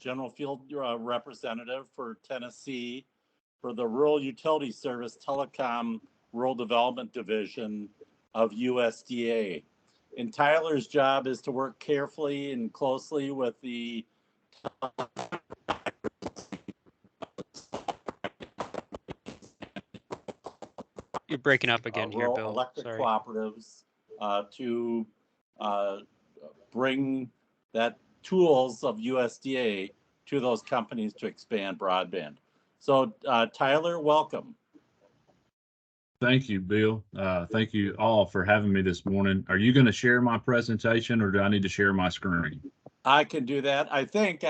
General Field Representative for Tennessee for the Rural Utility Service Telecom Rural Development Division of USDA. And Tyler's job is to work carefully and closely with the You're breaking up again here, Bill. Electric Sorry. cooperatives to bring that tools of USDA to those companies to expand broadband. So Tyler, welcome. Thank you, Bill. Thank you all for having me this morning. Are you going to share my presentation or do I need to share my screen? I can do that. I think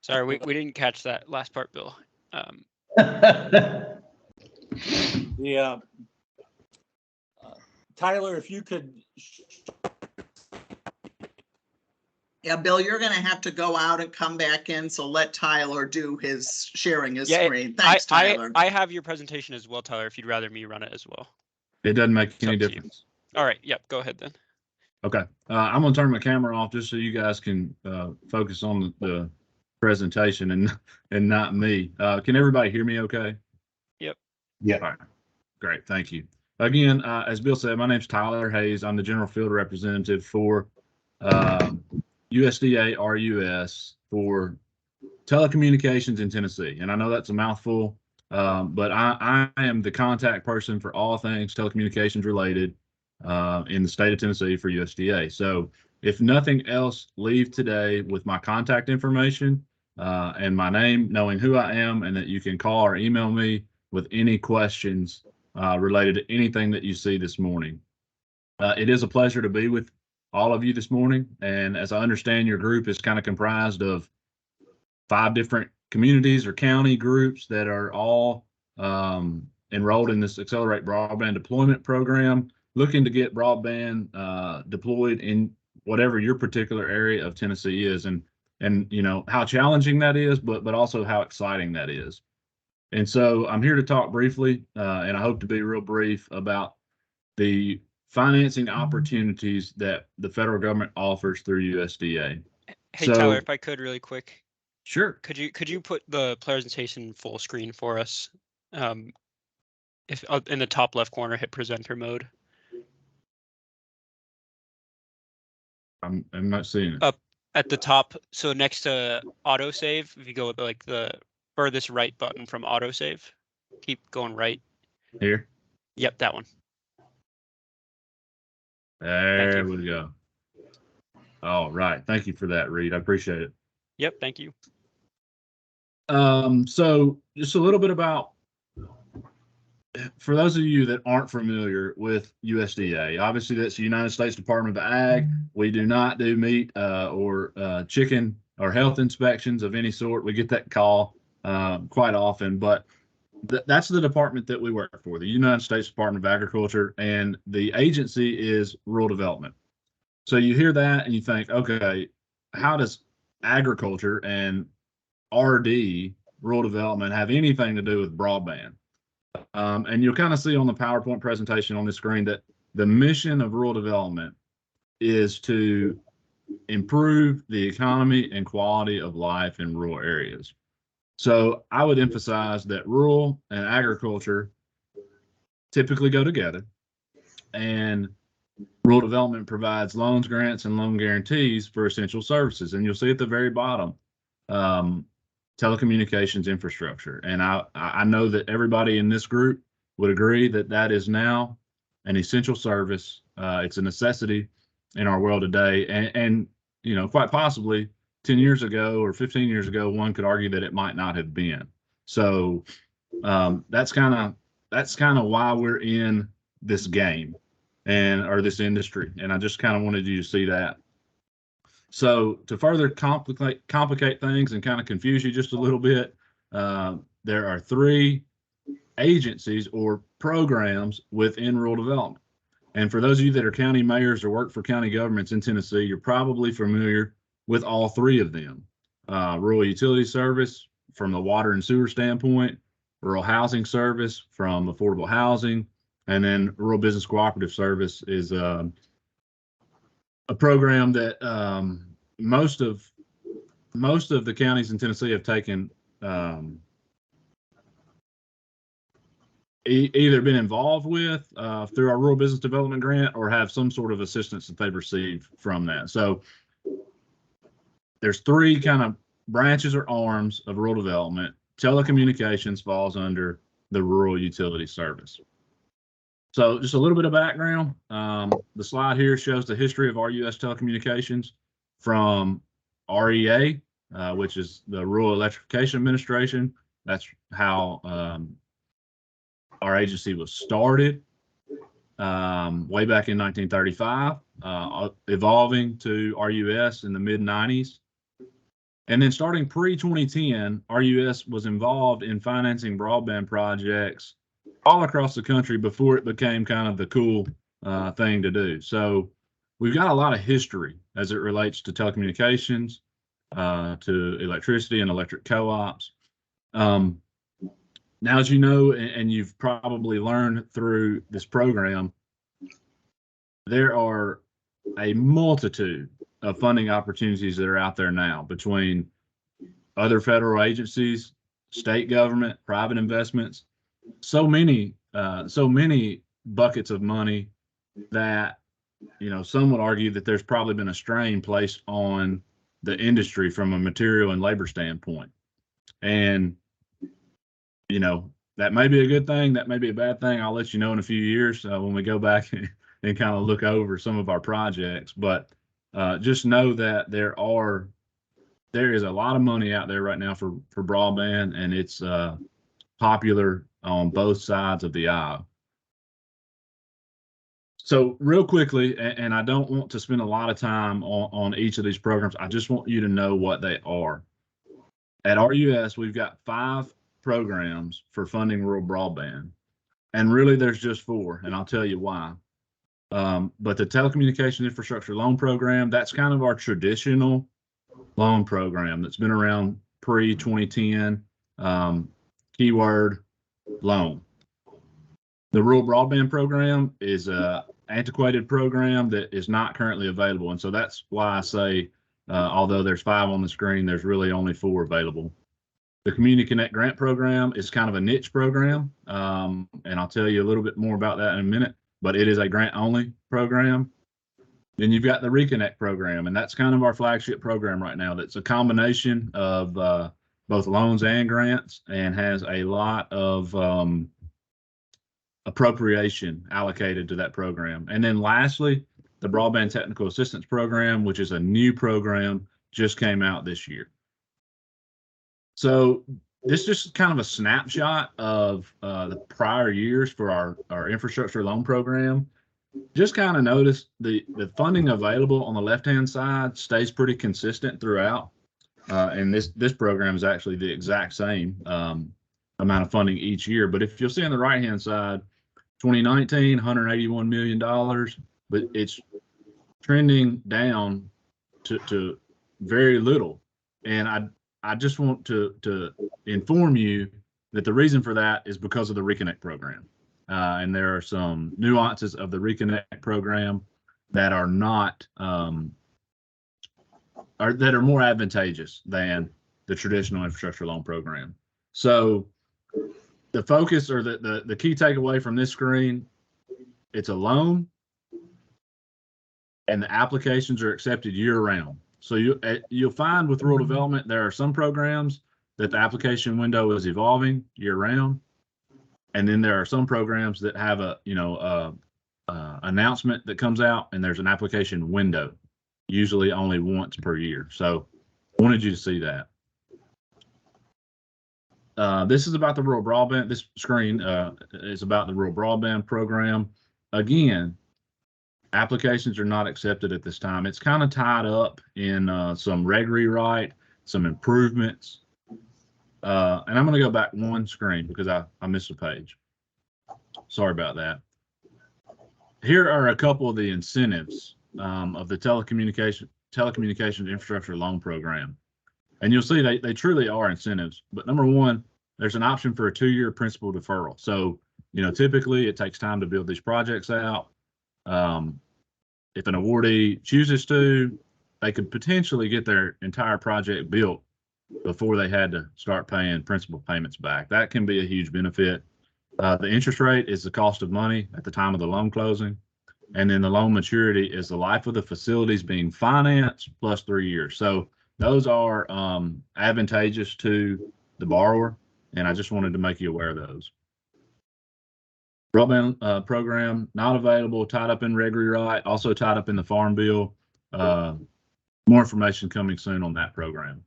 Sorry, we didn't catch that last part, Bill. Tyler, if you could. Yeah, Bill, you're going to have to go out and come back in, so let Tyler do his sharing his screen. Thanks, Tyler. I have your presentation as well, Tyler, if you'd rather me run it as well. It doesn't make any difference. All right, yep, go ahead then. Okay, I'm going to turn my camera off just so you guys can focus on the presentation and not me. Can everybody hear me okay? Yep. Yeah. All right. Great, thank you. Again, as Bill said, my name's Tyler Hayes. I'm the General Field Representative for USDA RUS for telecommunications in Tennessee. And I know that's a mouthful, but I am the contact person for all things telecommunications related in the state of Tennessee for USDA. So if nothing else, leave today with my contact information and my name, knowing who I am, and that you can call or email me with any questions related to anything that you see this morning. It is a pleasure to be with all of you this morning. And as I understand, your group is kind of comprised of 5 different communities or county groups that are all enrolled in this Accelerate Broadband Deployment Program, looking to get broadband deployed in whatever your particular area of Tennessee is, and you know how challenging that is, but also how exciting that is. And so I'm here to talk briefly, and I hope to be real brief about the financing opportunities that the federal government offers through USDA. Hey, so, Tyler, if I could really quick. Sure. Could you put the presentation full screen for us? If in the top left corner, hit presenter mode. I'm not seeing it. Up at the top, so next to autosave, if you go with like the furthest right button from autosave, keep going right. Here? Yep, that one. There we go. All right. Thank you for that, Reed. I appreciate it. Yep, thank you. So just a little bit about, for those of you that aren't familiar with USDA, obviously that's the United States Department of Ag. We do not do meat or chicken or health inspections of any sort. We get that call quite often, but that's the department that we work for, the United States Department of Agriculture, and the agency is rural development. So you hear that and you think, okay, how does agriculture and RD, rural development, have anything to do with broadband? And you'll kind of see on the PowerPoint presentation on the screen that the mission of rural development is to improve the economy and quality of life in rural areas. So I would emphasize that rural and agriculture typically go together, and rural development provides loans, grants, and loan guarantees for essential services. And you'll see at the very bottom, telecommunications infrastructure. And I know that everybody in this group would agree that that is now an essential service. It's a necessity in our world today. And you know, quite possibly 10 years ago or 15 years ago, one could argue that it might not have been. So that's kind of why we're in this game or this industry. And I just kind of wanted you to see that. So to further complicate things and kind of confuse you just a little bit, there are 3 agencies or programs within rural development. And for those of you that are county mayors or work for county governments in Tennessee, you're probably familiar with all 3 of them. Rural Utility Service from the water and sewer standpoint, Rural Housing Service from affordable housing, And then Rural Business Cooperative Service is a program that most of the counties in Tennessee have taken, either been involved with through our Rural Business Development Grant, or have some sort of assistance that they've received from that. So there's three kind of branches or arms of rural development. Telecommunications falls under the Rural Utility Service. So just a little bit of background. The slide here shows the history of RUS Telecommunications from REA, which is the Rural Electrification Administration. That's how our agency was started way back in 1935, evolving to RUS in the mid-90s. And then starting pre-2010, RUS was involved in financing broadband projects all across the country before it became kind of the cool thing to do. So we've got a lot of history as it relates to telecommunications, to electricity and electric co-ops. Now, as you know, and you've probably learned through this program, there are a multitude of funding opportunities that are out there now between other federal agencies, state government, private investments, so many buckets of money that, you know, some would argue that there's probably been a strain placed on the industry from a material and labor standpoint. And, you know, that may be a good thing, that may be a bad thing. I'll let you know in a few years when we go back and kind of look over some of our projects. But just know that there is a lot of money out there right now for broadband, and it's popular on both sides of the aisle. So real quickly, and I don't want to spend a lot of time on each of these programs, I just want you to know what they are. At RUS, we've got 5 programs for funding rural broadband, and really there's just 4, and I'll tell you why. But the Telecommunications Infrastructure Loan Program, that's kind of our traditional loan program that's been around pre-2010, keyword loan. The Rural Broadband Program is a antiquated program that is not currently available. And so that's why I say, although there's 5 on the screen, there's really only 4 available. The Community Connect Grant Program is kind of a niche program. And I'll tell you a little bit more about that in a minute, but it is a grant only program. Then you've got the Reconnect program, and that's kind of our flagship program right now. That's a combination of both loans and grants, and has a lot of appropriation allocated to that program. And then lastly, the Broadband Technical Assistance Program, which is a new program, just came out this year. So this is just kind of a snapshot of the prior years for our infrastructure loan program. Just kind of notice the funding available on the left-hand side stays pretty consistent throughout. And this program is actually the exact same amount of funding each year. But if you'll see on the right-hand side, 2019, $181 million, but it's trending down to very little. And I just want to inform you that the reason for that is because of the Reconnect program. And there are some nuances of the Reconnect program that are not that are more advantageous than the traditional infrastructure loan program. So the focus, or the key takeaway from this screen, it's a loan, and the applications are accepted year-round. So you'll find with rural development, there are some programs that the application window is evolving year-round, and then there are some programs that have a announcement that comes out, and there's an application window, usually only once per year. So I wanted you to see that. This is about the rural broadband. This screen is about the rural broadband program. Again, applications are not accepted at this time. It's kind of tied up in some reg rewrite, some improvements. And I'm going to go back one screen because I missed a page. Sorry about that. Here are a couple of the incentives of the telecommunications infrastructure loan program. And you'll see they truly are incentives. But number one, there's an option for a 2-year principal deferral. So typically it takes time to build these projects out. If an awardee chooses to, they could potentially get their entire project built before they had to start paying principal payments back. That can be a huge benefit. The interest rate is the cost of money at the time of the loan closing. And then the loan maturity is the life of the facilities being financed plus 3 years. So those are advantageous to the borrower. And I just wanted to make you aware of those. Broadband program, not available, tied up in Reg Rewrite, also tied up in the Farm Bill. More information coming soon on that program.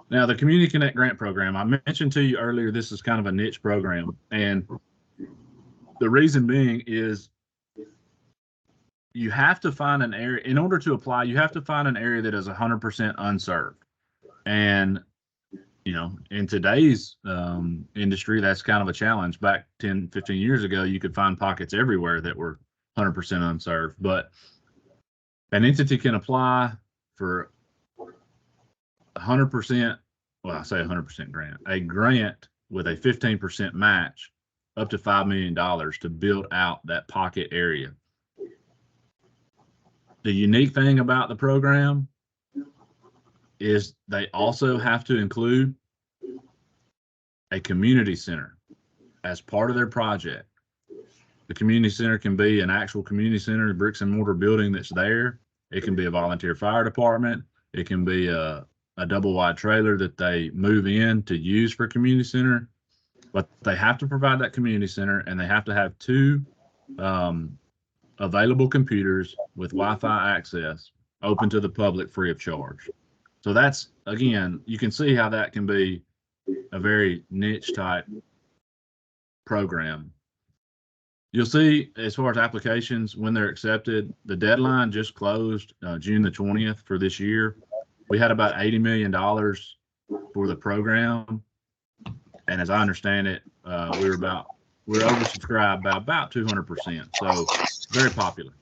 Now, the Community Connect Grant Program, I mentioned to you earlier, this is kind of a niche program. And the reason being is you have to find an area, in order to apply, you have to find an area that is 100% unserved. And, in today's industry, that's kind of a challenge. Back 10, 15 years ago, you could find pockets everywhere that were 100% unserved. But an entity can apply for 100%, well, I say 100% grant, a grant with a 15% match up to $5 million to build out that pocket area. The unique thing about the program is they also have to include a community center as part of their project. The community center can be an actual community center, bricks and mortar building that's there. It can be a volunteer fire department. It can be a double wide trailer that they move in to use for community center, but they have to provide that community center, and they have to have 2 available computers with Wi-Fi access open to the public free of charge. So that's, again, you can see how that can be a very niche type program. You'll see, as far as applications, when they're accepted, the deadline just closed June the 20th for this year. We had about $80 million for the program. And as I understand it, we're oversubscribed by about 200%. So very popular.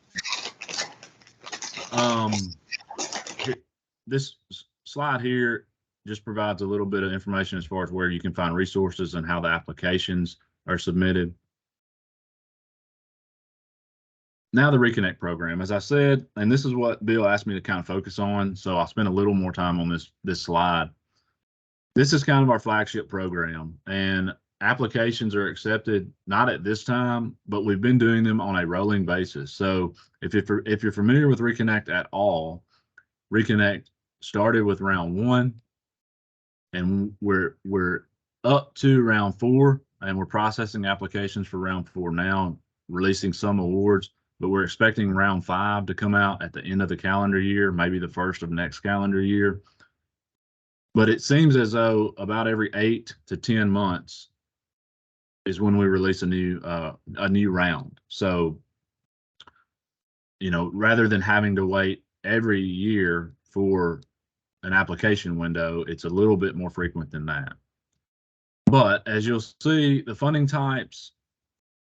This slide here just provides a little bit of information as far as where you can find resources and how the applications are submitted. Now the Reconnect program, as I said, and this is what Bill asked me to kind of focus on, so I'll spend a little more time on this slide. This is kind of our flagship program, and applications are accepted not at this time, but we've been doing them on a rolling basis. So if you're familiar with Reconnect at all, Reconnect started with round 1, and we're up to round 4, and we're processing applications for round 4 now, releasing some awards. But we're expecting round 5 to come out at the end of the calendar year, maybe the first of next calendar year. But it seems as though about every 8 to 10 months is when we release a new round. So, rather than having to wait every year for an application window, it's a little bit more frequent than that. But as you'll see, the funding types,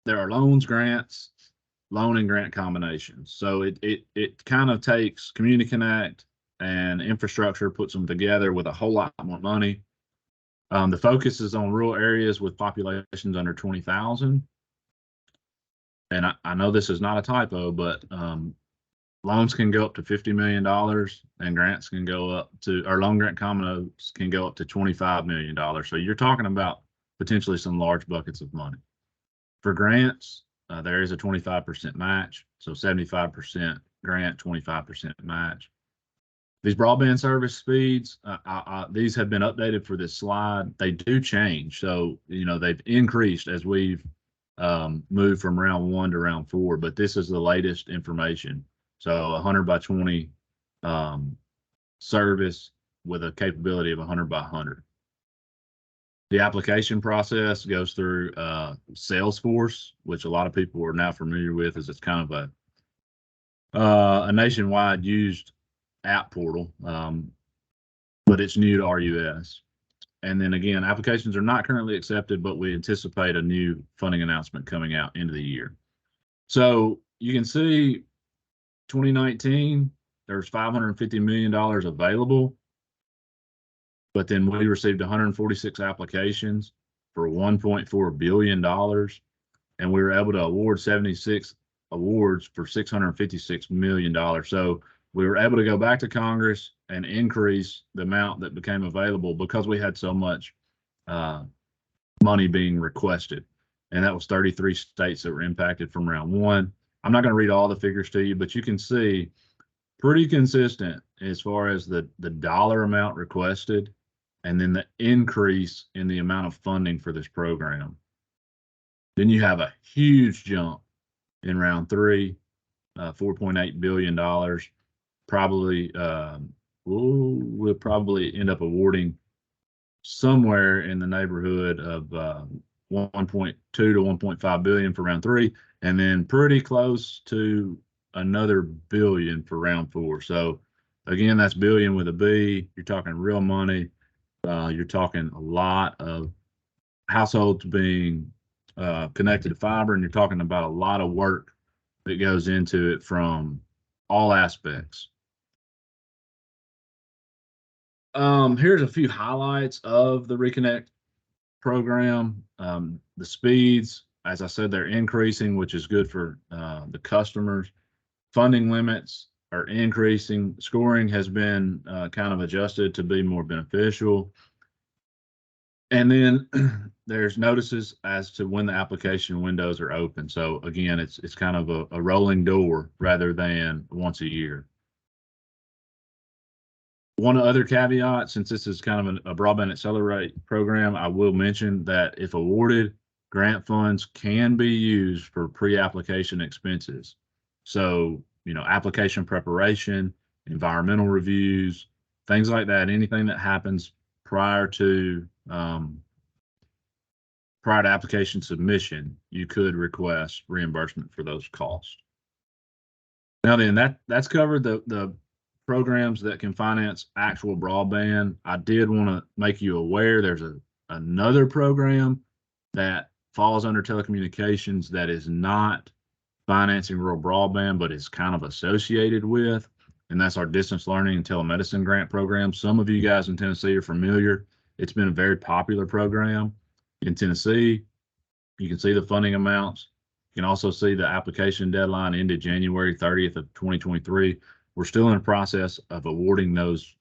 there are loans, grants, loan and grant combinations. So it kind of takes Community Connect and infrastructure, puts them together with a whole lot more money. The focus is on rural areas with populations under 20,000. And I know this is not a typo, but loans can go up to $50 million, and grants can go up to, or loan grant combos can go up to $25 million. So you're talking about potentially some large buckets of money. For grants, there is a 25% match, so 75% grant, 25% match. These broadband service speeds, these have been updated for this slide. They do change, so they've increased as we've moved from round 1 to round 4. But this is the latest information. So 100 by 20 service with a capability of 100 by 100. The application process goes through Salesforce, which a lot of people are now familiar with, as it's kind of a nationwide used app portal, but it's new to RUS. And then again, applications are not currently accepted, but we anticipate a new funding announcement coming out into the year. So you can see 2019, there's $550 million available. But then we received 146 applications. for $1.4 billion. And we were able to award 76 awards for $656 million. So we were able to go back to Congress and increase the amount that became available because we had so much money being requested. And that was 33 states that were impacted from round one. I'm not going to read all the figures to you, but you can see pretty consistent as far as the dollar amount requested and then the increase in the amount of funding for this program. Then you have a huge jump in round three, $4.8 billion. Probably, we'll probably end up awarding somewhere in the neighborhood of 1.2 to 1.5 billion for round three, and then pretty close to another billion for round four. So again, that's billion with a B. You're talking real money. You're talking a lot of households being connected to fiber, and you're talking about a lot of work that goes into it from all aspects. Here's a few highlights of the Reconnect program. The speeds, as I said, they're increasing, which is good for the customers. Funding limits are increasing. Scoring has been kind of adjusted to be more beneficial. And then there's notices as to when the application windows are open. So again, it's kind of a rolling door rather than once a year. One other caveat, since this is kind of a Broadband Accelerate program, I will mention that if awarded, grant funds can be used for pre-application expenses. So, you know, application preparation, environmental reviews, things like that, anything that happens prior to application submission, you could request reimbursement for those costs. Now then, that's covered the programs that can finance actual broadband. I did want to make you aware there's another program that falls under telecommunications that is not financing rural broadband, but is kind of associated with, and that's our distance learning and telemedicine grant program. Some of you guys in Tennessee are familiar. It's been a very popular program in Tennessee. You can see the funding amounts. You can also see the application deadline ended January 30th of 2023. We're still in the process of awarding those,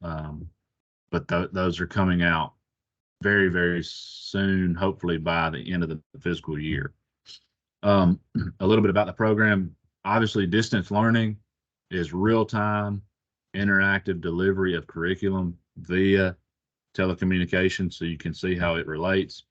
but those are coming out very, very soon, hopefully by the end of the fiscal year. A little bit about the program. Obviously, distance learning is real-time interactive delivery of curriculum via telecommunications, so you can see how it relates.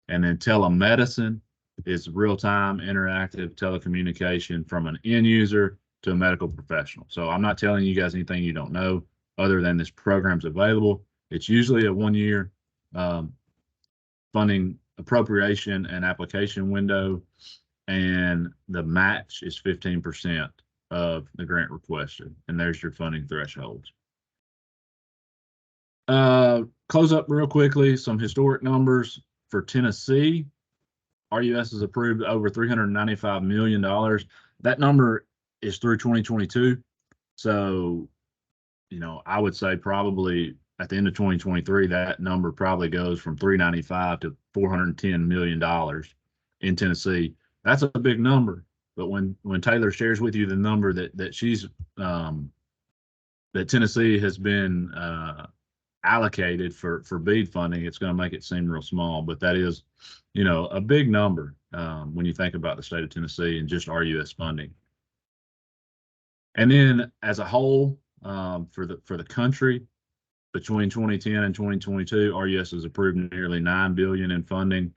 And then telemedicine is real-time interactive telecommunication from an end user to a medical professional. So I'm not telling you guys anything you don't know other than this program's available. It's usually a 1-year funding appropriation and application window, and the match is 15% of the grant requested. And there's your funding thresholds. Close up real quickly, some historic numbers for Tennessee. RUS has approved over $395 million. That number is through 2022. So, you know, I would say probably at the end of 2023, that number probably goes from 395 to $410 million in Tennessee. That's a big number. But when Taylor shares with you the number that she's that Tennessee has been allocated for BEAD funding, it's going to make it seem real small. But that is, you know, a big number when you think about the state of Tennessee and just RUS funding. And then as a whole, for the country, between 2010 and 2022, RUS has approved nearly $9 billion in funding.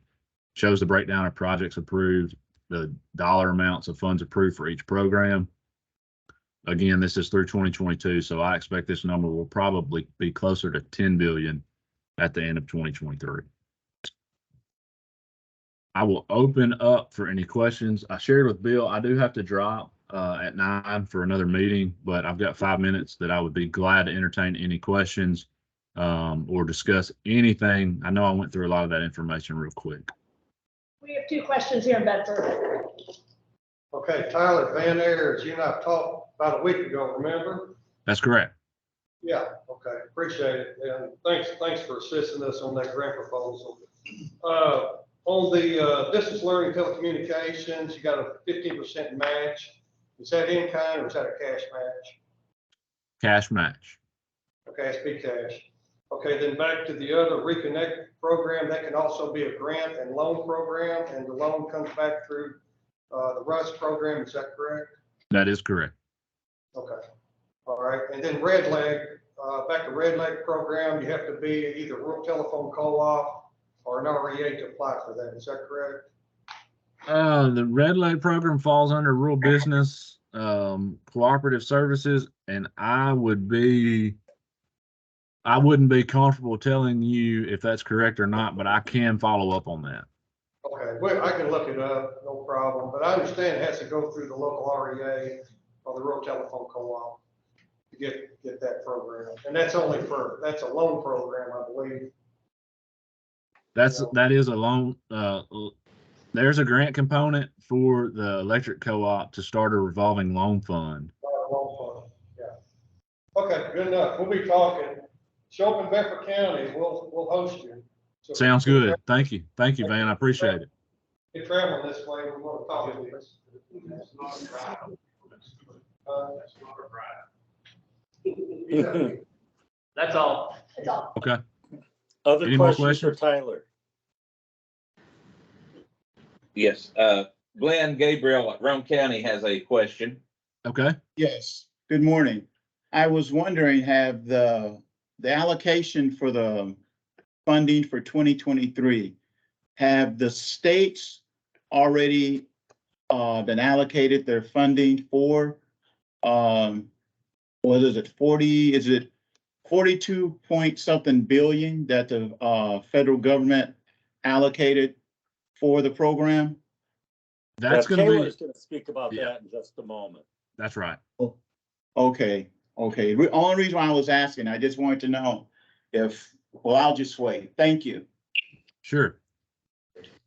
Shows the breakdown of projects approved, the dollar amounts of funds approved for each program. Again, this is through 2022, so I expect this number will probably be closer to $10 billion at the end of 2023. I will open up for any questions. I shared with Bill, I do have to drop at 9 for another meeting, but I've got 5 minutes that I would be glad to entertain any questions or discuss anything. I know I went through a lot of that information real quick. We have 2 questions here in Bedford. Okay, Tyler Van Ayers, you and I talked about a week ago, remember? That's correct. Yeah, okay, appreciate it. And thanks for assisting us on that grant proposal. On the distance learning telecommunications, you got a 15% match. Is that in kind or is that a cash match? Cash match. Okay, it's big cash. Okay, then back to the other Reconnect program, that can also be a grant and loan program, and the loan comes back through the RUS program, is that correct? That is correct. Okay, all right, and then Red Leg, back to Red Leg program, you have to be either rural telephone co-op or an REA to apply for that, is that correct? The Red Light program falls under rural business, cooperative services, and I wouldn't be comfortable telling you if that's correct or not, but I can follow up on that. Okay, well, I can look it up, no problem, but I understand it has to go through the local REA or the rural telephone co-op to get that program, and that's a loan program, I believe. That is a loan. There's a grant component for the electric co-op to start a revolving loan fund. Yeah. Okay, good enough. We'll be talking. Show up in Bedford County. We'll host you. So Sounds good. Thank you, Van. I appreciate it. You're traveling this way. We want to talk to you. That's not a drive. That's not a drive. Yeah. That's all. That's all. Okay. Other Any more questions for questions? Tyler? Yes, Glenn Gabriel at Rome County has a question. Okay. Yes, good morning. I was wondering, have the allocation for the funding for 2023, have the states already been allocated their funding for, what is it, 42 point something billion that the federal government allocated for the program? That's going to Taylor's be, going to speak about Yeah. that in just a moment. that's right. Okay. Only reason why I was asking, I just wanted to know if, well, I'll just wait. Thank you. Sure.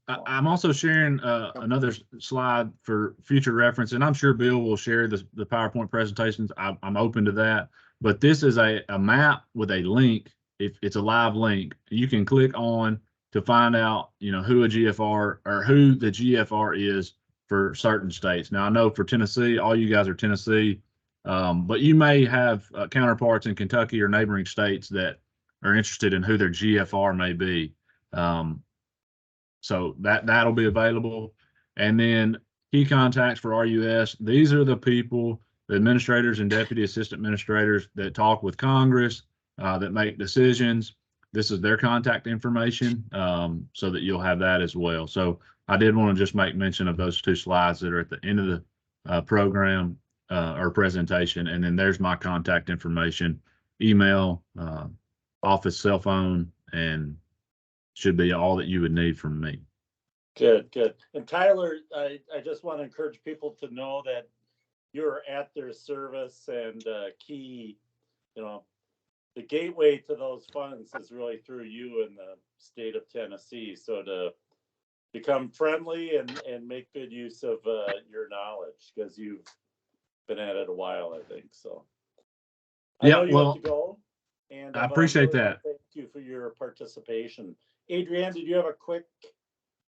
I'm also sharing another slide for future reference, and I'm sure Bill will share the PowerPoint presentations. I'm open to that, but this is a map with a link. It's a live link. You can click on to find out, who a GFR or who the GFR is for certain states. Now, I know for Tennessee, all you guys are Tennessee, but you may have counterparts in Kentucky or neighboring states that are interested in who their GFR may be. So that'll be available. And then key contacts for RUS. These are the people, the administrators and deputy assistant administrators that talk with Congress, that make decisions. This is their contact information, so that you'll have that as well. So I did want to just make mention of those two slides that are at the end of the program or presentation. And then there's my contact information, email, office cell phone, and should be all that you would need from me. Good. And Tyler, I just want to encourage people to know that you're at their service, and key, the gateway to those funds is really through you in the state of Tennessee. So to become friendly and make good use of your knowledge, because you've been at it a while, I think. So I know you have to go. And I appreciate that. Thank you for your participation. Adrienne, did you have a quick?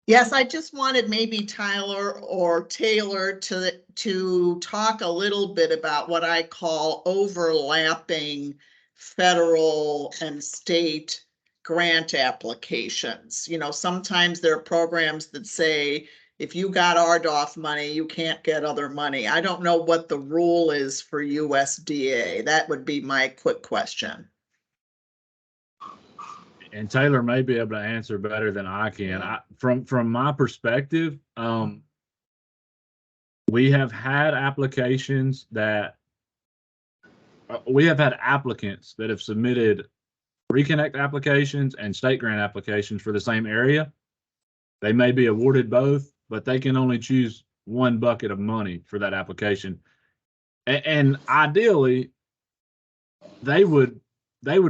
Yes, I just wanted maybe Tyler or Taylor to talk a little bit about what I call overlapping federal and state grant applications. Sometimes there are programs that say, if you got RDOF money, you can't get other money. I don't know what the rule is for USDA. That would be my quick question. And Taylor may be able to answer better than I can. From my perspective, we have had applications that we have had applicants that have submitted Reconnect applications and state grant applications for the same area. They may be awarded both, but they can only choose one bucket of money for that application. And ideally, they would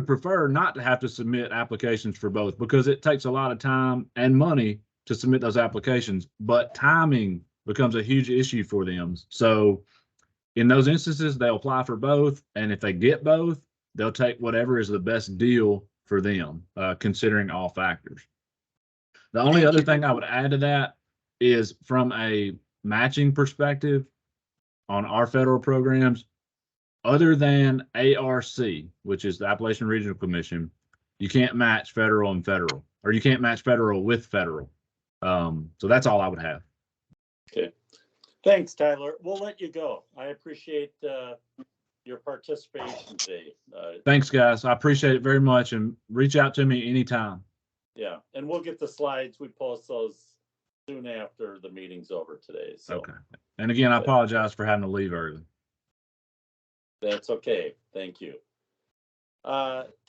prefer not to have to submit applications for both, because it takes a lot of time and money to submit those applications, but timing becomes a huge issue for them. So in those instances, they'll apply for both. And if they get both, they'll take whatever is the best deal for them, considering all factors. The only Thank other you. thing I would add to that is from a matching perspective on our federal programs, other than ARC, which is the Appalachian Regional Commission, you can't match federal and federal, or you can't match federal with federal. So that's all I would have. Okay. Thanks, Tyler. We'll let you go. I appreciate your participation today. Thanks, guys. I appreciate it very much, and reach out to me anytime. Yeah, and we'll get the slides. We post those soon after the meeting's over today. So Okay. And again, I apologize for having to leave early. that's okay. Thank you.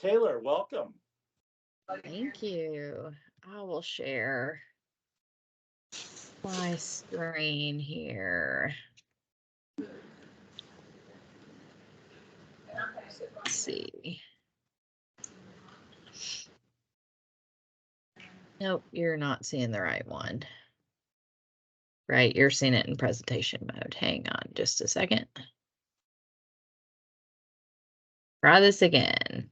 Taylor, welcome. Thank you. I will share my screen here. Let's see. Nope, you're not seeing the right one. Right, you're seeing it in presentation mode. Hang on just a second. Try this again.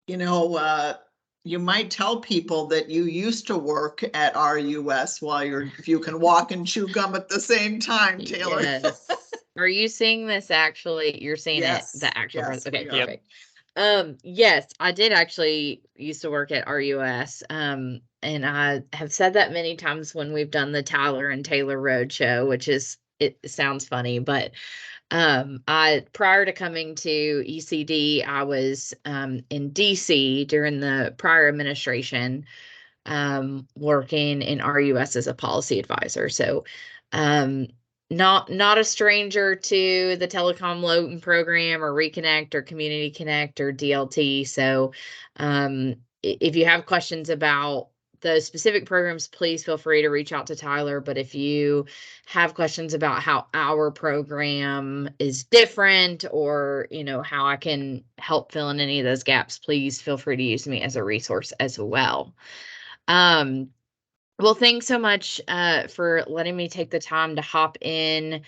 You know, you might tell people that you used to work at RUS while if you can walk and chew gum at the same time, Taylor. Yes. Are you seeing this actually? You're seeing Yes, it, the actual, yes, okay, we are. perfect. Yes, I did actually used to work at RUS. And I have said that many times when we've done the Tyler and Taylor Roadshow, which is, it sounds funny, but I, prior to coming to ECD, I was in DC during the prior administration, working in RUS as a policy advisor. So not a stranger to the telecom loan program or Reconnect or Community Connect or DLT. So if you have questions about the specific programs, please feel free to reach out to Tyler. But if you have questions about how our program is different, or, you know, how I can help fill in any of those gaps, please feel free to use me as a resource as well. Well, thanks so much for letting me take the time to hop in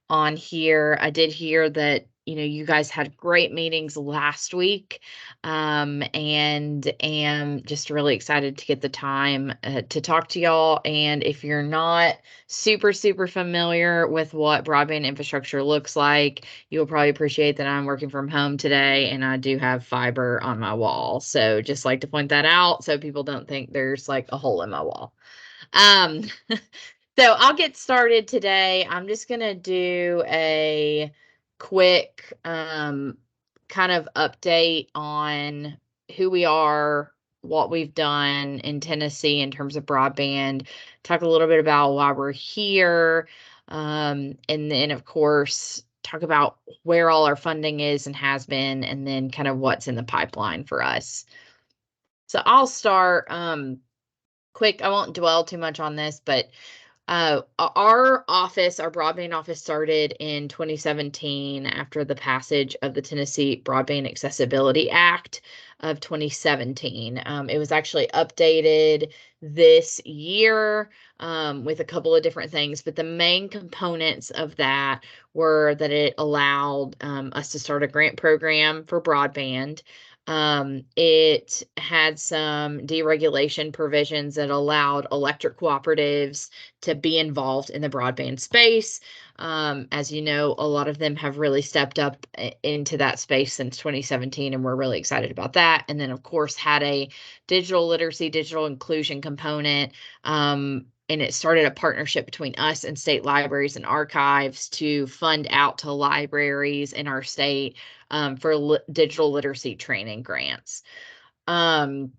on here. I did hear that, you know, you guys had great meetings last week, and am just really excited to get the time to talk to y'all. And if you're not super familiar with what broadband infrastructure looks like, you'll probably appreciate that I'm working from home today and I do have fiber on my wall. So just like to point that out so people don't think there's like a hole in my wall. So I'll get started today. I'm just going to do a quick kind of update on who we are, what we've done in Tennessee in terms of broadband, talk a little bit about why we're here, and then of course talk about where all our funding is and has been, and then kind of what's in the pipeline for us. So I'll start quick. I won't dwell too much on this, but our office, our broadband office, started in 2017 after the passage of the Tennessee Broadband Accessibility Act of 2017. It was actually updated this year with a couple of different things, but the main components of that were that it allowed us to start a grant program for broadband. It had some deregulation provisions that allowed electric cooperatives to be involved in the broadband space. As you know, a lot of them have really stepped up into that space since 2017, and we're really excited about that. And then, of course, had a digital literacy, digital inclusion component. And it started a partnership between us and state libraries and archives to fund out to libraries in our state for digital literacy training grants. So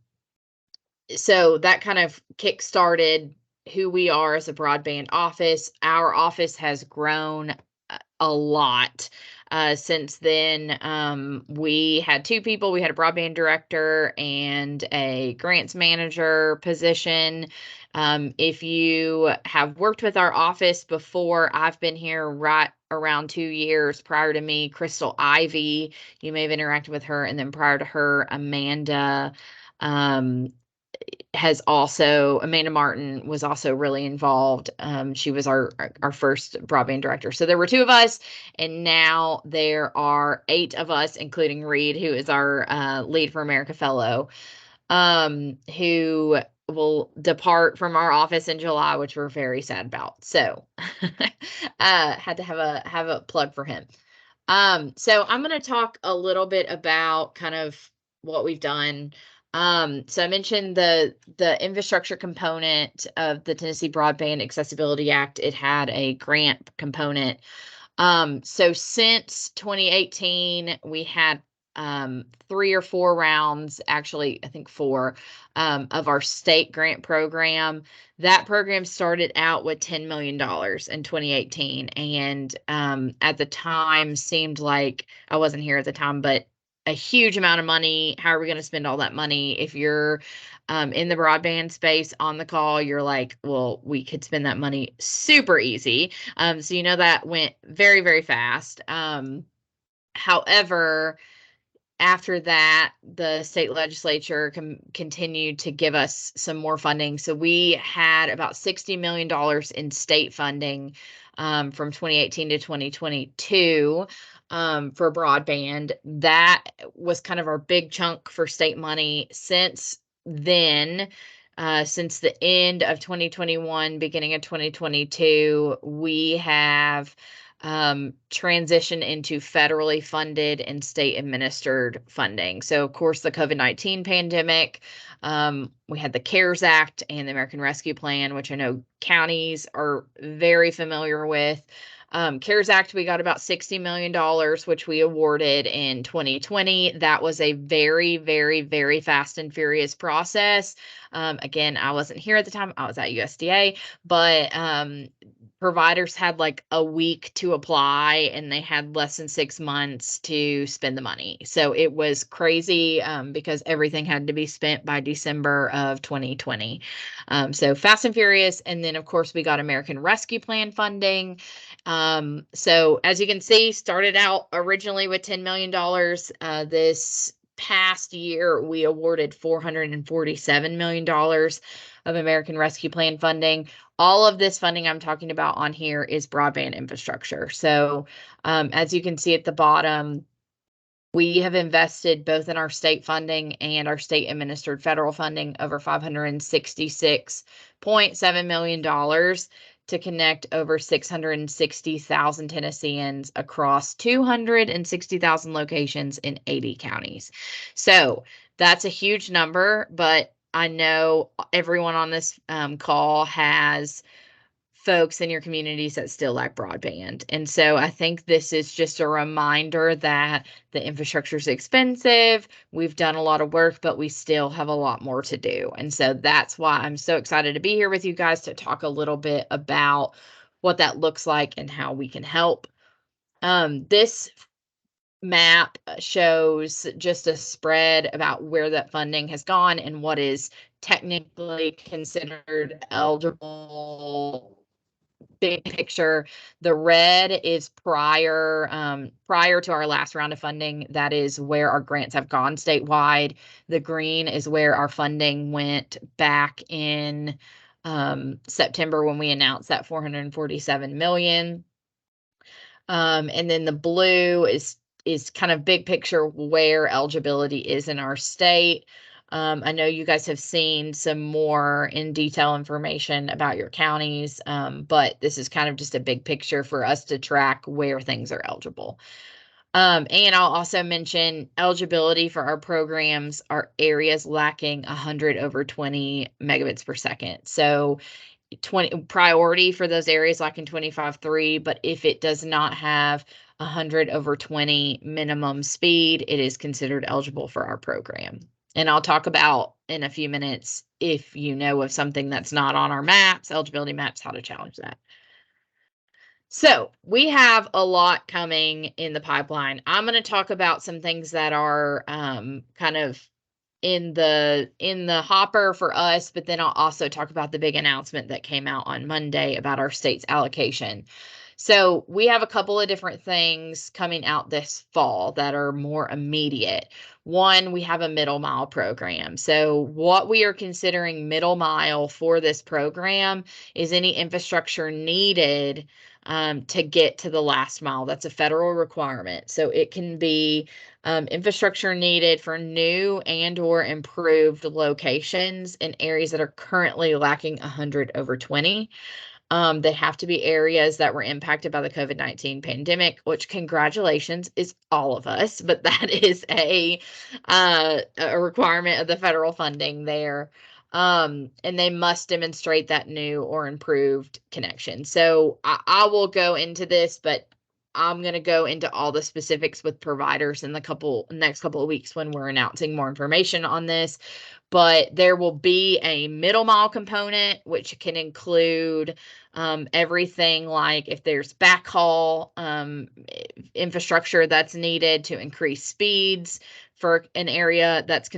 that kind of kick-started who we are as a broadband office. Our office has grown a lot since then. We had two people. We had a broadband director and a grants manager position. If you have worked with our office before, I've been here right around 2 years. Prior to me, Crystal Ivy, you may have interacted with her, and then prior to her, Amanda has also, Amanda Martin was also really involved. She was our first broadband director. So there were 2 of us, and now there are 8 of us, including Reed, who is our Lead for America fellow, who will depart from our office in July, which we're very sad about. So had to have a plug for him. So I'm going to talk a little bit about kind of what we've done. So I mentioned the infrastructure component of the Tennessee Broadband Accessibility Act. It had a grant component. So since 2018, we had 3 or 4 rounds, actually, I think 4, of our state grant program. That program started out with $10 million in 2018. And at the time seemed like, I wasn't here at the time, but a huge amount of money. How are we going to spend all that money? If you're in the broadband space on the call, you're like, well, we could spend that money super easy. So you know that went very, very fast. However, after that, the state legislature continued to give us some more funding. So we had about $60 million in state funding from 2018 to 2022 for broadband. That was kind of our big chunk for state money. Since then, since the end of 2021, beginning of 2022, we have transition into federally funded and state administered funding. So of course, the COVID-19 pandemic, we had the CARES Act and the American Rescue Plan, which I know counties are very familiar with. CARES Act, we got about $60 million, which we awarded in 2020. That was a very, very, very fast and furious process. Again, I wasn't here at the time. I was at USDA, but providers had like a week to apply and they had less than 6 months to spend the money. So it was crazy because everything had to be spent by December of 2020. So fast and furious. And then of course we got American Rescue Plan funding. So as you can see, started out originally with $10 million. This past year, we awarded $447 million of American Rescue Plan funding. All of this funding I'm talking about on here is broadband infrastructure. So as you can see at the bottom, we have invested both in our state funding and our state administered federal funding over $566.7 million to connect over 660,000 Tennesseans across 260,000 locations in 80 counties. So that's a huge number, but I know everyone on this call has folks in your communities that still lack broadband. And so I think this is just a reminder that the infrastructure is expensive. We've done a lot of work, but we still have a lot more to do. And so that's why I'm so excited to be here with you guys to talk a little bit about what that looks like and how we can help. This map shows just a spread about where that funding has gone and what is technically considered eligible. Big picture, the red is prior to our last round of funding. That is where our grants have gone statewide. The green is where our funding went back in September when we announced that $447 million. And then the blue is kind of big picture where eligibility is in our state. I know you guys have seen some more in detail information about your counties, but this is kind of just a big picture for us to track where things are eligible. And I'll also mention eligibility for our programs are areas lacking 100 over 20 megabits per second. So 20 priority for those areas lacking 25.3, but if it does not have 100 over 20 minimum speed, it is considered eligible for our program. And I'll talk about in a few minutes, if you know of something that's not on our maps, eligibility maps, how to challenge that. So we have a lot coming in the pipeline. I'm going to talk about some things that are kind of in the hopper for us, but then I'll also talk about the big announcement that came out on Monday about our state's allocation. So we have a couple of different things coming out this fall that are more immediate. One, we have a middle mile program. So what we are considering middle mile for this program is any infrastructure needed to get to the last mile. That's a federal requirement. So it can be infrastructure needed for new and or improved locations in areas that are currently lacking 100/20. They have to be areas that were impacted by the COVID-19 pandemic, which congratulations is all of us, but that is a requirement of the federal funding there. And they must demonstrate that new or improved connection. So I will go into this, but I'm going to go into all the specifics with providers in the next couple of weeks when we're announcing more information on this. But there will be a middle mile component, which can include everything like if there's backhaul infrastructure that's needed to increase speeds for an area that's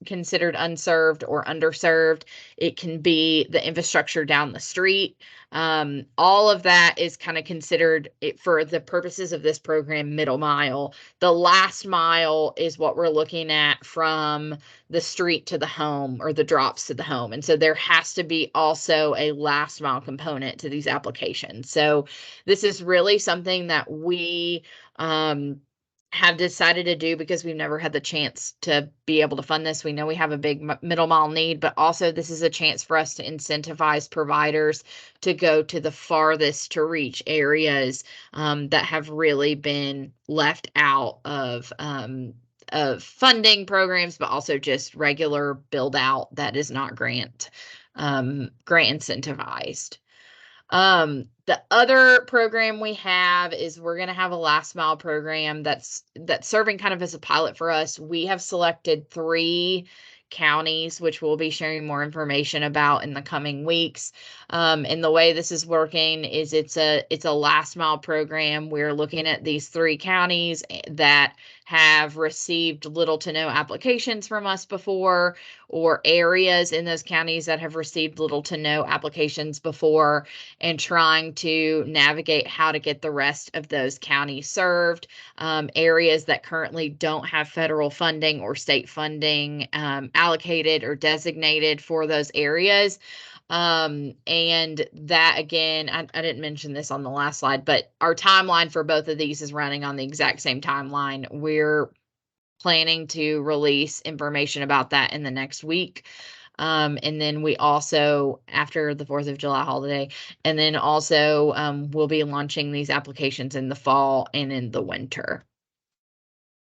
considered unserved or underserved. It can be the infrastructure down the street. All of that is kind of considered for the purposes of this program, middle mile. The last mile is what we're looking at from the street to the home or the drops to the home. And so there has to be also a last mile component to these applications. So this is really something that we have decided to do because we've never had the chance to be able to fund this. We know we have a big middle mile need, but also this is a chance for us to incentivize providers to go to the farthest to reach areas that have really been left out of funding programs, but also just regular build out that is not grant incentivized. The other program we have is we're going to have a last mile program that's serving kind of as a pilot for us. We have selected 3 counties, which we'll be sharing more information about in the coming weeks. And the way this is working is it's a last mile program. We're looking at these 3 counties that have received little to no applications from us before, or areas in those counties that have received little to no applications before, and trying to navigate how to get the rest of those counties served. Areas that currently don't have federal funding or state funding allocated or designated for those areas. And that again, I didn't mention this on the last slide, but our timeline for both of these is running on the exact same timeline. We're planning to release information about that in the next week. And then we also, after the 4th of July holiday, and then also we'll be launching these applications in the fall and in the winter.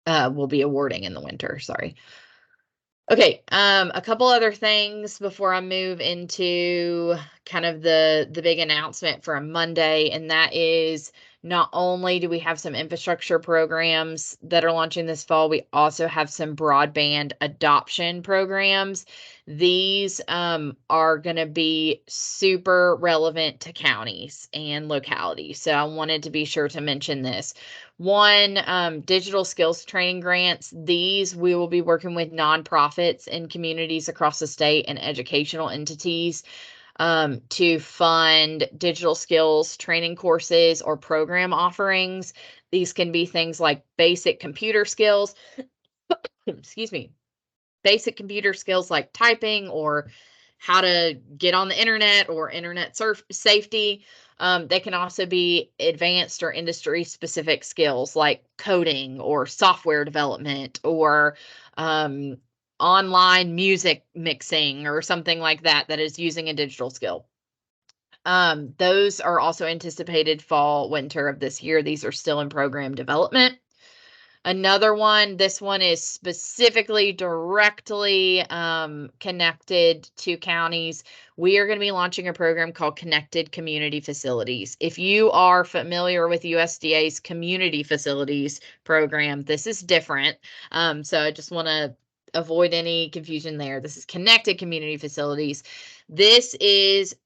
We'll be awarding in the winter, sorry. Okay, a couple other things before I move into kind of the big announcement for a Monday, and that is not only do we have some infrastructure programs that are launching this fall, we also have some broadband adoption programs. These are going to be super relevant to counties and localities. So I wanted to be sure to mention this. One, digital skills training grants. These we will be working with nonprofits and communities across the state and educational entities to fund digital skills training courses or program offerings. These can be things like basic computer skills, excuse me, basic computer skills like typing or how to get on the internet or internet safety. They can also be advanced or industry specific skills like coding or software development or online music mixing or something like that is using a digital skill. Those are also anticipated fall, winter of this year. These are still in program development. Another one, this one is specifically directly connected to counties. We are going to be launching a program called Connected Community Facilities. If you are familiar with USDA's Community Facilities program, this is different. So I just want to avoid any confusion there. This is Connected Community Facilities. This is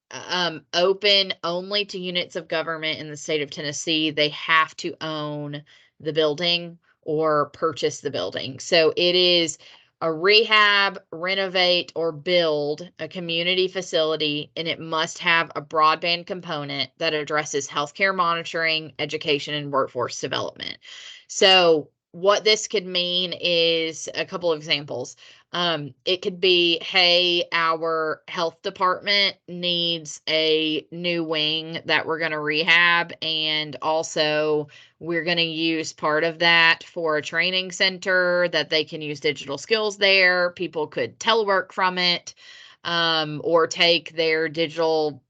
open only to units of government in the state of Tennessee. They have to own the building or purchase the building. So it is a rehab, renovate, or build a community facility, and it must have a broadband component that addresses healthcare monitoring, education, and workforce development. So what this could mean is a couple of examples. It could be, hey, our health department needs a new wing that we're going to rehab, and also we're going to use part of that for a training center that they can use digital skills there. People could telework from it, or take their digital,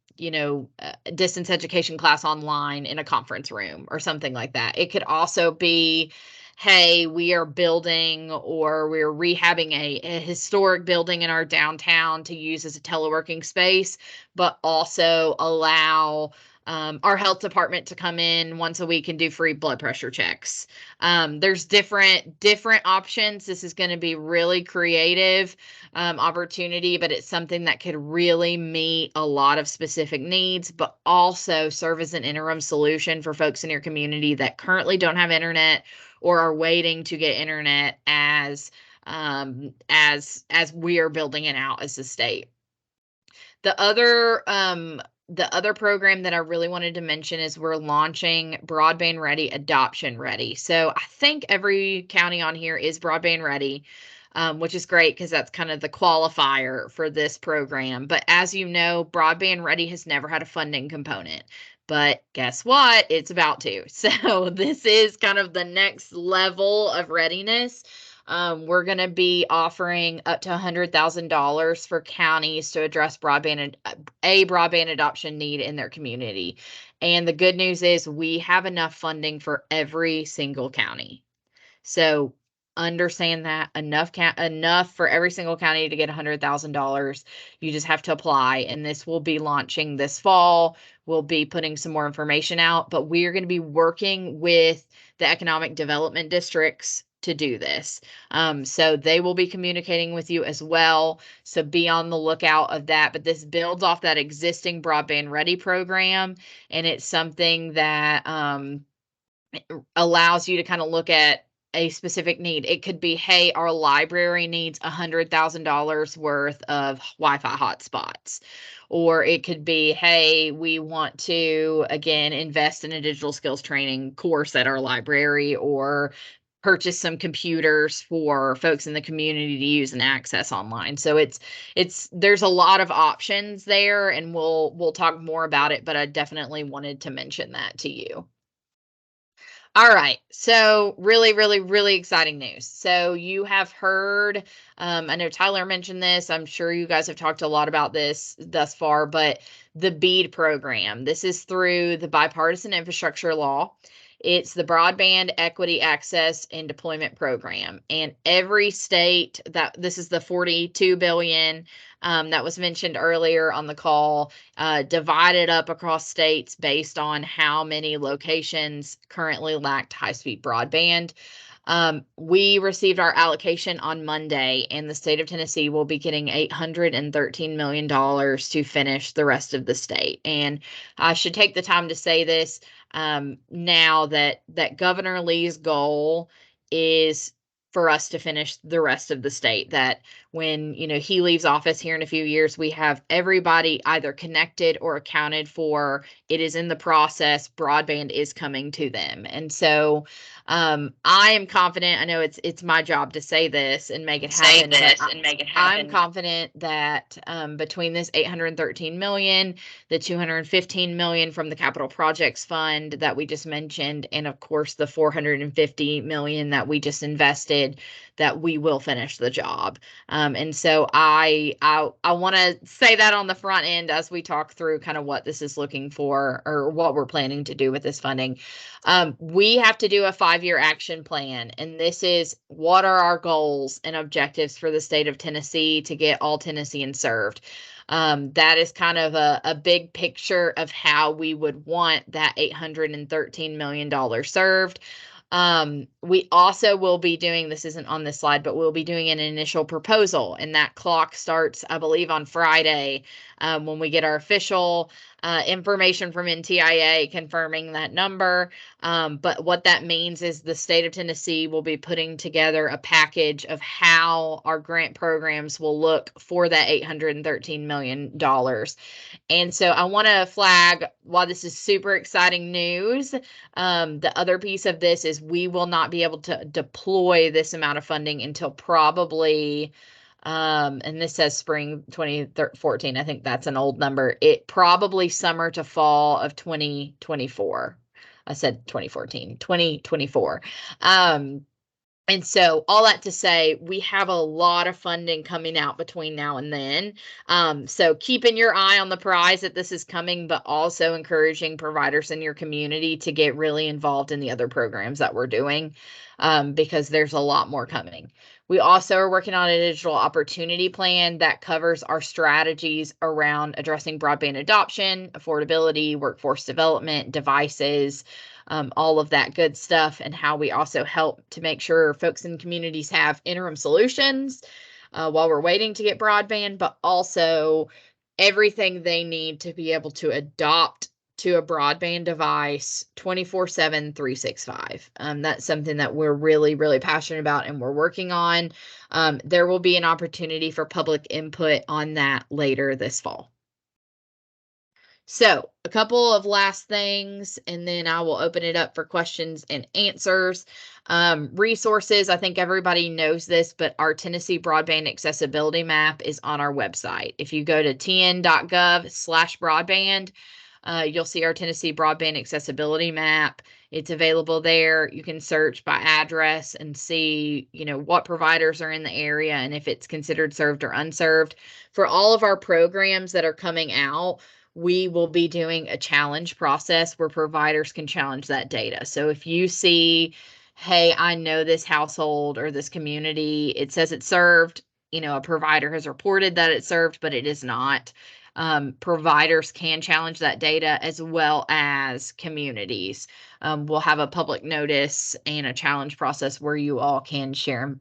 distance education class online in a conference room or something like that. It could also be, hey, we are building or we're rehabbing a historic building in our downtown to use as a teleworking space, but also allow our health department to come in once a week and do free blood pressure checks. There's different options. This is going to be really creative opportunity, but it's something that could really meet a lot of specific needs, but also serve as an interim solution for folks in your community that currently don't have internet or are waiting to get internet as we are building it out as a state. The other program that I really wanted to mention is we're launching Broadband Ready, Adoption Ready. So I think every county on here is Broadband Ready, which is great because that's kind of the qualifier for this program. But as you know, Broadband Ready has never had a funding component. But guess what? It's about to. So this is kind of the next level of readiness. We're going to be offering up to $100,000 for counties to address broadband adoption need in their community. And the good news is we have enough funding for every single county. So understand that enough for every single county to get $100,000. You just have to apply, and this will be launching this fall. We'll be putting some more information out, but we are going to be working with the economic development districts to do this. So they will be communicating with you as well. So be on the lookout of that. But this builds off that existing Broadband Ready program, and it's something that allows you to kind of look at a specific need. It could be, hey, our library needs $100,000 worth of Wi-Fi hotspots. Or it could be, hey, we want to, again, invest in a digital skills training course at our library, or purchase some computers for folks in the community to use and access online. So there's a lot of options there, and we'll talk more about it, but I definitely wanted to mention that to you. All right, so really, really, really exciting news. So you have heard, I know Tyler mentioned this, I'm sure you guys have talked a lot about this thus far, but the BEAD program, this is through the Bipartisan Infrastructure Law. It's the Broadband Equity Access and Deployment Program. And every state, this is the $42 billion that was mentioned earlier on the call, divided up across states based on how many locations currently lacked high-speed broadband. We received our allocation on Monday, and the state of Tennessee will be getting $813 million to finish the rest of the state. And I should take the time to say this now that Governor Lee's goal is for us to finish the rest of the state, that when he leaves office here in a few years, we have everybody either connected or accounted for. It is in the process. Broadband is coming to them. And so I am confident. I know it's my job to say this and make it happen. I'm confident that between this $813 million, the $215 million from the Capital Projects Fund that we just mentioned, and of course the $450 million that we just invested, that we will finish the job. And so I want to say that on the front end as we talk through kind of what this is looking for, or what we're planning to do with this funding. We have to do a 5-year action plan, and this is what are our goals and objectives for the state of Tennessee to get all Tennesseans served. That is kind of a big picture of how we would want that $813 million served. We also will be doing, this isn't on this slide, but we'll be doing an initial proposal, and that clock starts, I believe, on Friday when we get our official information from NTIA confirming that number. But what that means is the state of Tennessee will be putting together a package of how our grant programs will look for that $813 million. And so I want to flag, while this is super exciting news, the other piece of this is we will not be able to deploy this amount of funding until probably, and this says spring 2014. I think that's an old number. It probably summer to fall of 2024. I said 2014, 2024. And so all that to say, we have a lot of funding coming out between now and then. So keeping your eye on the prize that this is coming, but also encouraging providers in your community to get really involved in the other programs that we're doing, because there's a lot more coming. We also are working on a digital opportunity plan that covers our strategies around addressing broadband adoption, affordability, workforce development, devices, all of that good stuff, and how we also help to make sure folks in communities have interim solutions while we're waiting to get broadband, but also everything they need to be able to adopt to a broadband device 24/7, 365. That's something that we're really, really passionate about and we're working on. There will be an opportunity for public input on that later this fall. So a couple of last things, and then I will open it up for questions and answers. Resources, I think everybody knows this, but our Tennessee Broadband Accessibility Map is on our website. If you go to tn.gov/broadband, you'll see our Tennessee Broadband Accessibility Map. It's available there. You can search by address and see, what providers are in the area and if it's considered served or unserved. For all of our programs that are coming out, we will be doing a challenge process where providers can challenge that data. So if you see, hey, I know this household or this community, it says it's served, a provider has reported that it's served, but it is not. Providers can challenge that data as well as communities. We'll have a public notice and a challenge process where you all can share,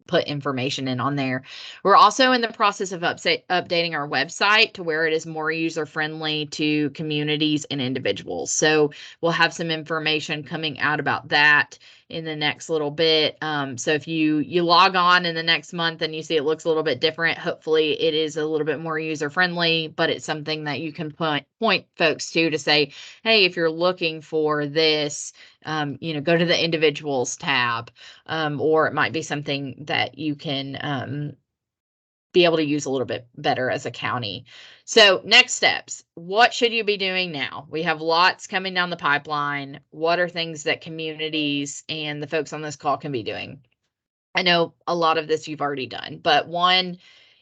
put information in on there. We're also in the process of updating our website to where it is more user-friendly to communities and individuals. So we'll have some information coming out about that in the next little bit. So if you log on in the next month and you see it looks a little bit different, hopefully it is a little bit more user-friendly, but it's something that you can point folks to say, hey, if you're looking for this, go to the individuals tab, or it might be something that you can be able to use a little bit better as a county. So next steps, what should you be doing now? We have lots coming down the pipeline. What are things that communities and the folks on this call can be doing? I know a lot of this you've already done, but one,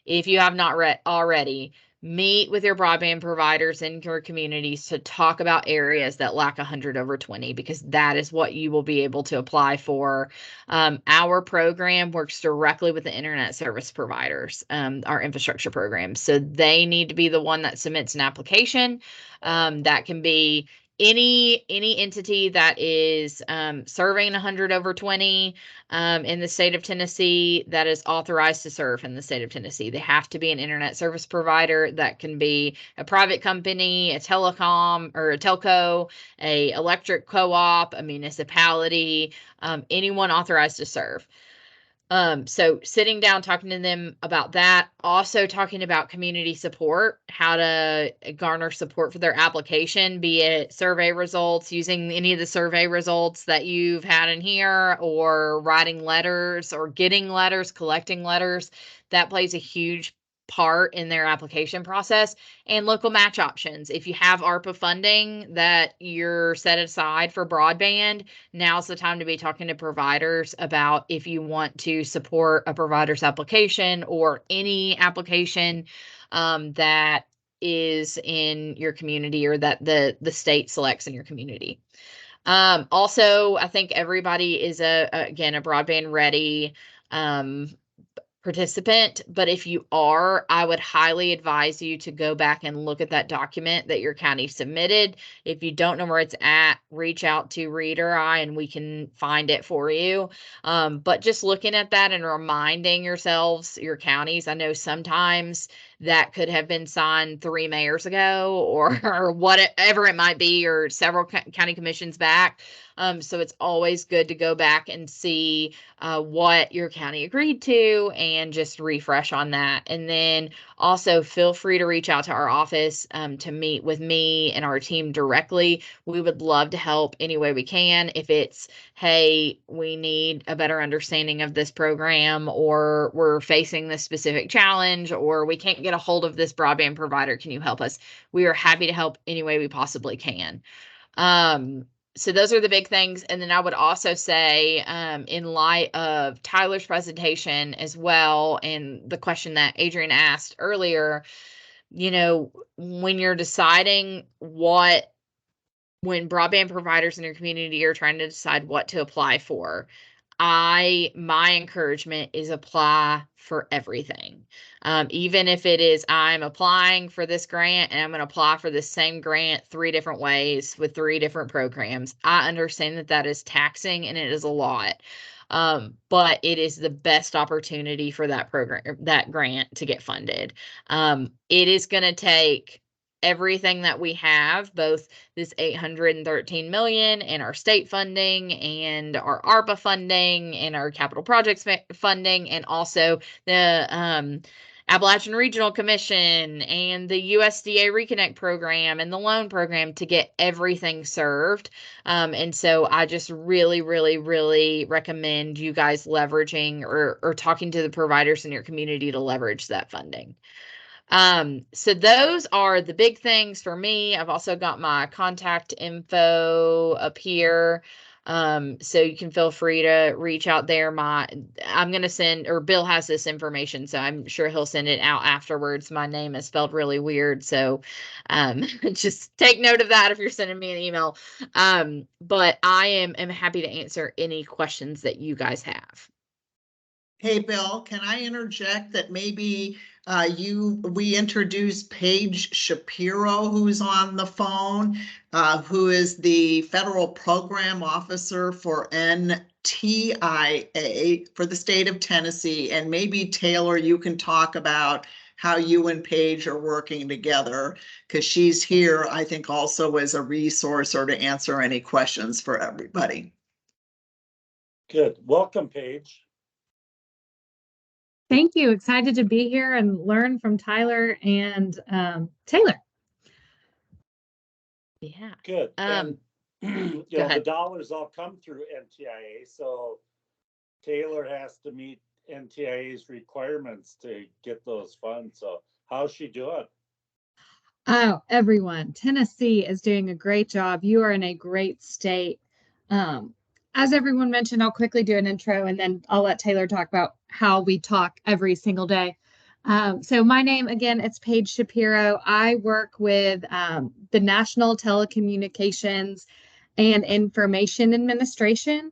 if you have not already, meet with your broadband providers in your communities to talk about areas that lack 100/20, because that is what you will be able to apply for. Our program works directly with the internet service providers, our infrastructure program. So they need to be the one that submits an application. That can be any entity that is serving 100/20 in the state of Tennessee that is authorized to serve in the state of Tennessee. They have to be an internet service provider. That can be a private company, a telecom or a telco, a electric co-op, a municipality, anyone authorized to serve. So sitting down, talking to them about that, also talking about community support, how to garner support for their application, be it survey results, using any of the survey results that you've had in here, or writing letters or getting letters, collecting letters. That plays a huge part in their application process. And local match options. If you have ARPA funding that you're set aside for broadband, now's the time to be talking to providers about if you want to support a provider's application or any application that is in your community or that the state selects in your community. Also, I think everybody is again a broadband ready participant, but if you are, I would highly advise you to go back and look at that document that your county submitted. If you don't know where it's at, reach out to Reed or I and we can find it for you. But just looking at that and reminding yourselves, your counties, I know sometimes that could have been signed 3 mayors ago or whatever it might be, or several county commissions back. So it's always good to go back and see what your county agreed to and just refresh on that. And then also feel free to reach out to our office to meet with me and our team directly. We would love to help any way we can. If it's, hey, we need a better understanding of this program, or we're facing this specific challenge, or we can't get a hold of this broadband provider, can you help us? We are happy to help any way we possibly can. So those are the big things. And then I would also say, in light of Tyler's presentation as well, and the question that Adrian asked earlier, you know, when you're deciding when broadband providers in your community are trying to decide what to apply for, my encouragement is apply for everything. Even if it is, I'm applying for this grant and I'm going to apply for this same grant 3 different ways with 3 different programs. I understand that is taxing and it is a lot. But it is the best opportunity for that grant to get funded. It is going to take everything that we have, both this $813 million and our state funding and our ARPA funding and our capital projects funding, and also the Appalachian Regional Commission and the USDA Reconnect program and the loan program to get everything served. And so I just really, really, really recommend you guys leveraging or talking to the providers in your community to leverage that funding. So those are the big things for me. I've also got my contact info up here. So you can feel free to reach out there. I'm going to send, or Bill has this information, so I'm sure he'll send it out afterwards. My name is spelled really weird. So, just take note of that if you're sending me an email. But I am happy to answer any questions that you guys have. Hey, Bill, can I interject that maybe we introduced Paige Shapiro, who's on the phone, who is the federal program officer for NTIA for the state of Tennessee. And maybe Taylor, you can talk about how you and Paige are working together, because she's here, I think, also as a resource or to answer any questions for everybody. Good. Welcome, Paige. Thank you. Excited to be here and learn from Tyler and Taylor. Yeah. Good. And the dollars all come through NTIA. So Taylor has to meet NTIA's requirements to get those funds. So how's she doing? Oh, everyone. Tennessee is doing a great job. You are in a great state. As everyone mentioned, I'll quickly do an intro and then I'll let Taylor talk about how we talk every single day. So my name, again, it's Paige Shapiro. I work with the National Telecommunications and Information Administration.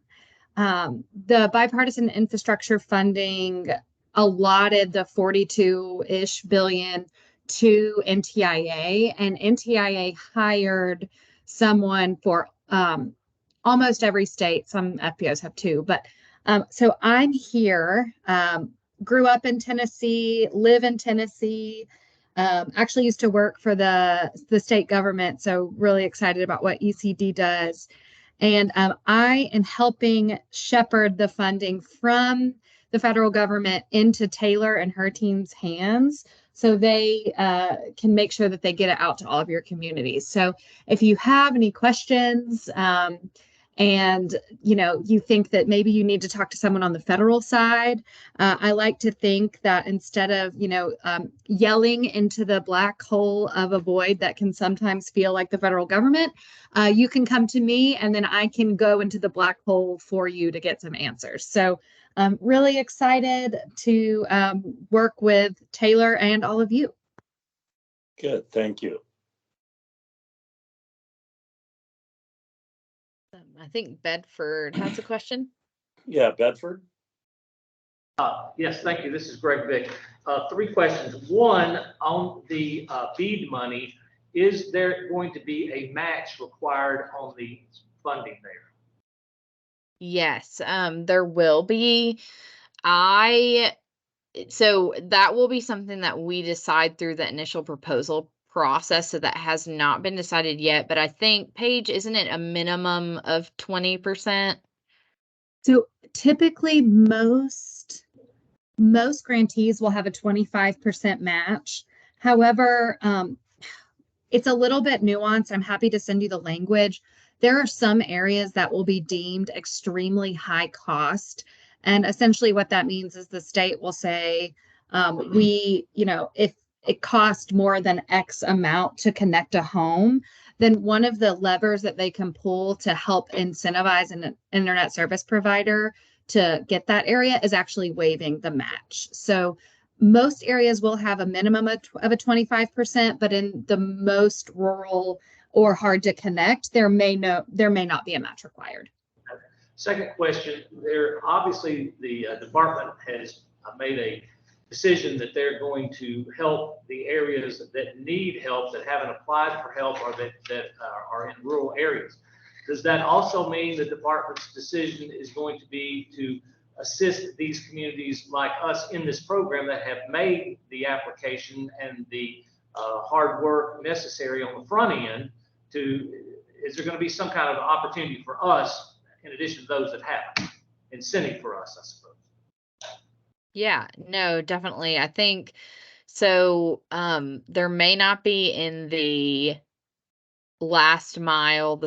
The bipartisan infrastructure funding allotted the 42-ish billion to NTIA, and NTIA hired someone for almost every state. Some FPOs have 2, but so I'm here, grew up in Tennessee, live in Tennessee, actually used to work for the state government. So really excited about what ECD does. And I am helping shepherd the funding from the federal government into Taylor and her team's hands, so they can make sure that they get it out to all of your communities. So if you have any questions, and you think that maybe you need to talk to someone on the federal side, I like to think that instead of yelling into the black hole of a void that can sometimes feel like the federal government, you can come to me and then I can go into the black hole for you to get some answers. So I'm really excited to work with Taylor and all of you. Good, thank you. I think Bedford has a question. Yeah, Bedford. Yes, thank you. This is Greg Vick. 3 questions. One, on the BEAD money, is there going to be a match required on the funding there? Yes, there will be. I so that will be something that we decide through the initial proposal process. So that has not been decided yet, but I think, Paige, isn't it a minimum of 20%? So typically most grantees will have a 25% match. However, it's a little bit nuanced. I'm happy to send you the language. There are some areas that will be deemed extremely high cost. And essentially what that means is the state will say, if it costs more than X amount to connect a home, then one of the levers that they can pull to help incentivize an internet service provider to get that area is actually waiving the match. So most areas will have a minimum of a 25%, but in the most rural or hard to connect, there may not be a match required. Second question, obviously the department has made a decision that they're going to help the areas that need help, that haven't applied for help, or that are in rural areas. Does that also mean the department's decision is going to be to assist these communities like us in this program that have made the application and the hard work necessary on the front end? Is there going to be some kind of opportunity for us in addition to those that haven't? Incentive for us, I suppose. Yeah, no, definitely. I think so. There may not be in the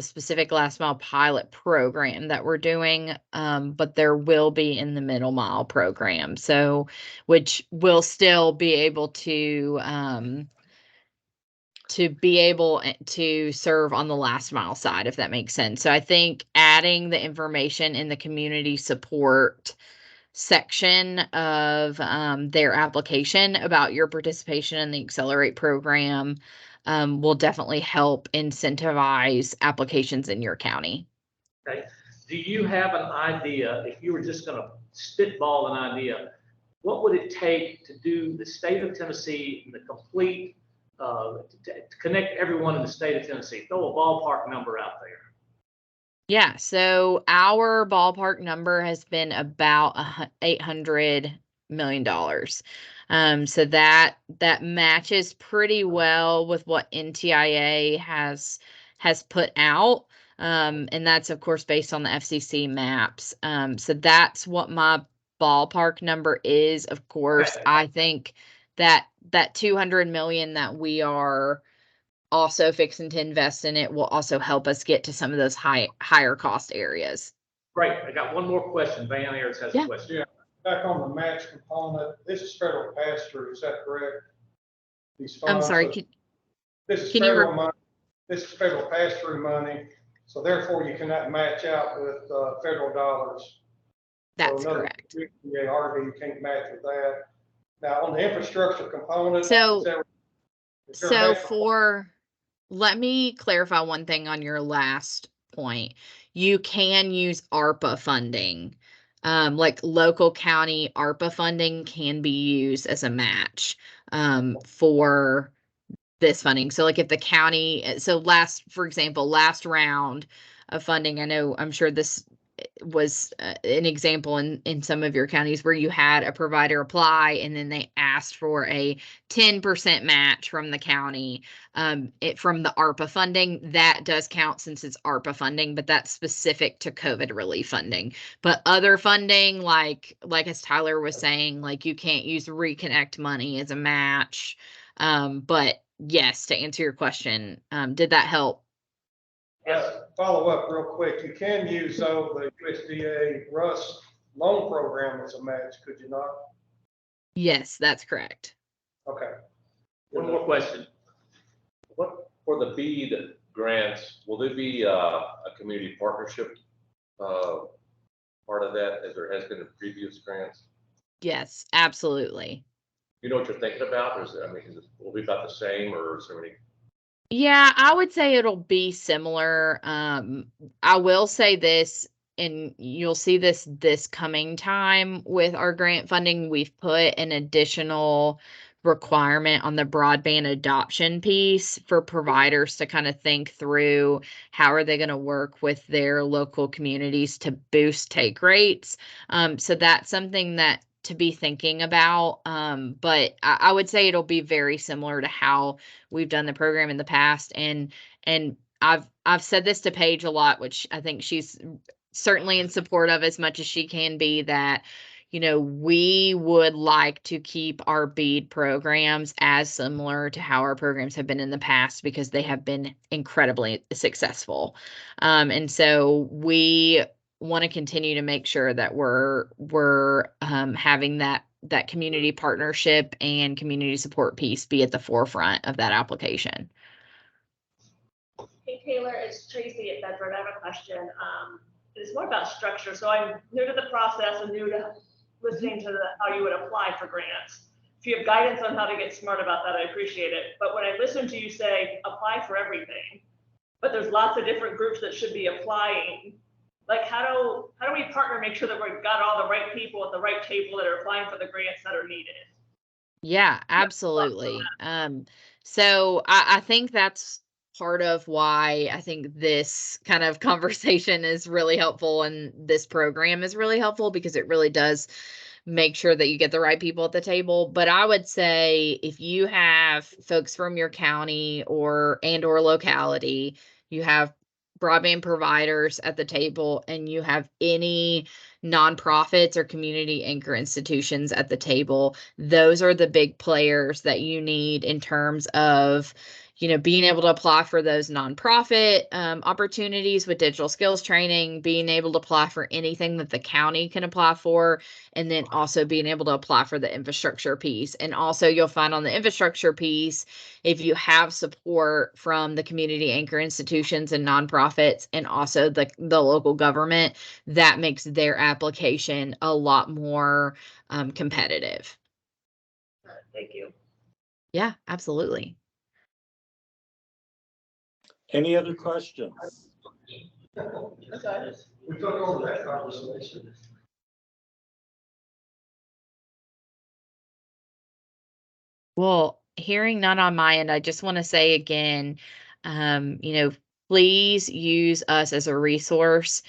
specific last mile pilot program that we're doing, but there will be in the middle mile program. So, which will still be able to serve on the last mile side, if that makes sense. So I think adding the information in the community support section of their application about your participation in the Accelerate program will definitely help incentivize applications in your county. Okay. Do you have an idea, if you were just going to spitball an idea, what would it take to do the state of Tennessee in the complete, to connect everyone in the state of Tennessee? Throw a ballpark number out there. Yeah, so our ballpark number has been about $800 million. So that matches pretty well with what NTIA has put out. And that's of course based on the FCC maps. So that's what my ballpark number is. Of course, I think that 200 million that we are also fixing to invest in it will also help us get to some of those higher cost areas. Great. I got one more question. Van Ayers has a question. Yeah, back on the match component, this is federal pass-through, is that correct? I'm sorry. This is federal money. This is federal pass-through money, so therefore you cannot match out with federal dollars. That's correct. RV, you can't match with that. Now on the infrastructure component, let me clarify one thing on your last point. You can use ARPA funding. Like local county ARPA funding can be used as a match for this funding. So like if the county, for example, last round of funding, I'm sure this was an example in some of your counties where you had a provider apply and then they asked for a 10% match from the county from the ARPA funding. That does count since it's ARPA funding, but that's specific to COVID relief funding. But other funding, like as Tyler was saying, like you can't use Reconnect money as a match. But yes, to answer your question, did that help? Follow up real quick. You can use the USDA RUS loan program as a match, could you not? Yes, that's correct. Okay. One more question. What for the BEAD grants? Will there be a community partnership part of that, as there has been in previous grants? Yes, absolutely. You know what you're thinking about? Or will it be about the same, or is there any? Yeah, I would say it'll be similar. I will say this, and you'll see this coming time with our grant funding. We've put an additional requirement on the broadband adoption piece for providers to kind of think through how are they going to work with their local communities to boost take rates. So that's something that to be thinking about. But I would say it'll be very similar to how we've done the program in the past. And I've said this to Paige a lot, which I think she's certainly in support of as much as she can be, that, you know, we would like to keep our bead programs as similar to how our programs have been in the past, because they have been incredibly successful. And so we want to continue to make sure that we're having that community partnership and community support piece be at the forefront of that application. Hey Taylor, it's Tracy at Bedford. I have a question. It's more about structure. So I'm new to the process and new to listening to how you would apply for grants. If you have guidance on how to get smart about that, I appreciate it. But when I listen to you say apply for everything, but there's lots of different groups that should be applying, like how do we partner, make sure that we've got all the right people at the right table that are applying for the grants that are needed? Yeah, absolutely. So I think that's part of why I think this kind of conversation is really helpful, and this program is really helpful, because it really does make sure that you get the right people at the table. But I would say if you have folks from your county or locality, you have broadband providers at the table, and you have any nonprofits or community anchor institutions at the table, those are the big players that you need in terms of, you know, being able to apply for those nonprofit opportunities with digital skills training, being able to apply for anything that the county can apply for, and then also being able to apply for the infrastructure piece. And also you'll find on the infrastructure piece, if you have support from the community anchor institutions and nonprofits, and also the local government, that makes their application a lot more competitive. Thank you. Yeah, absolutely. Any other questions? We took over that conversation. Well, hearing none on my end, I just want to say again, you know, please use us as a resource.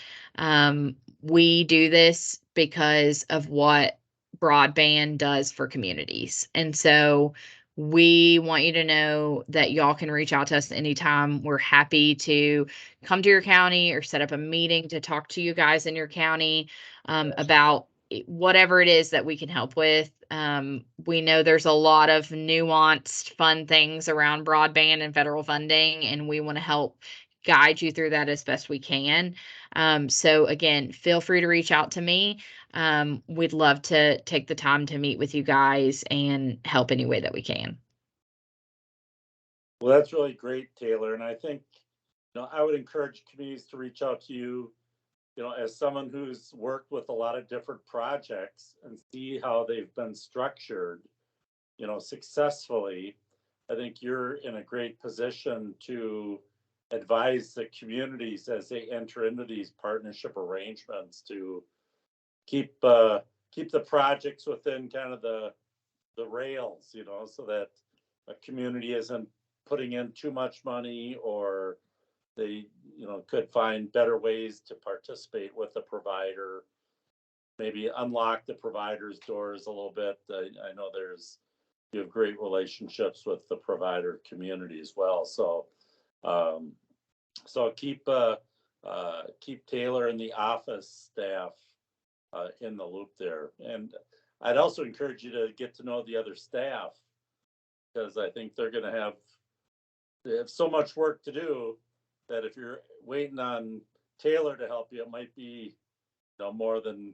We do this because of what broadband does for communities. And so we want you to know that y'all can reach out to us anytime. We're happy to come to your county or set up a meeting to talk to you guys in your county about whatever it is that we can help with. We know there's a lot of nuanced, fun things around broadband and federal funding, and we want to help guide you through that as best we can. So again, feel free to reach out to me. We'd love to take the time to meet with you guys and help any way that we can. Well, that's really great, Taylor. And I think, you know, I would encourage communities to reach out to you, you know, as someone who's worked with a lot of different projects and see how they've been structured, you know, successfully. I think you're in a great position to advise the communities as they enter into these partnership arrangements to keep the projects within kind of the rails, you know, so that a community isn't putting in too much money, or they, you know, could find better ways to participate with the provider, maybe unlock the provider's doors a little bit. I know you have great relationships with the provider community as well. So, so keep Taylor and the office staff in the loop there. And I'd also encourage you to get to know the other staff, because I think they have so much work to do that if you're waiting on Taylor to help you, it might be, you know, more than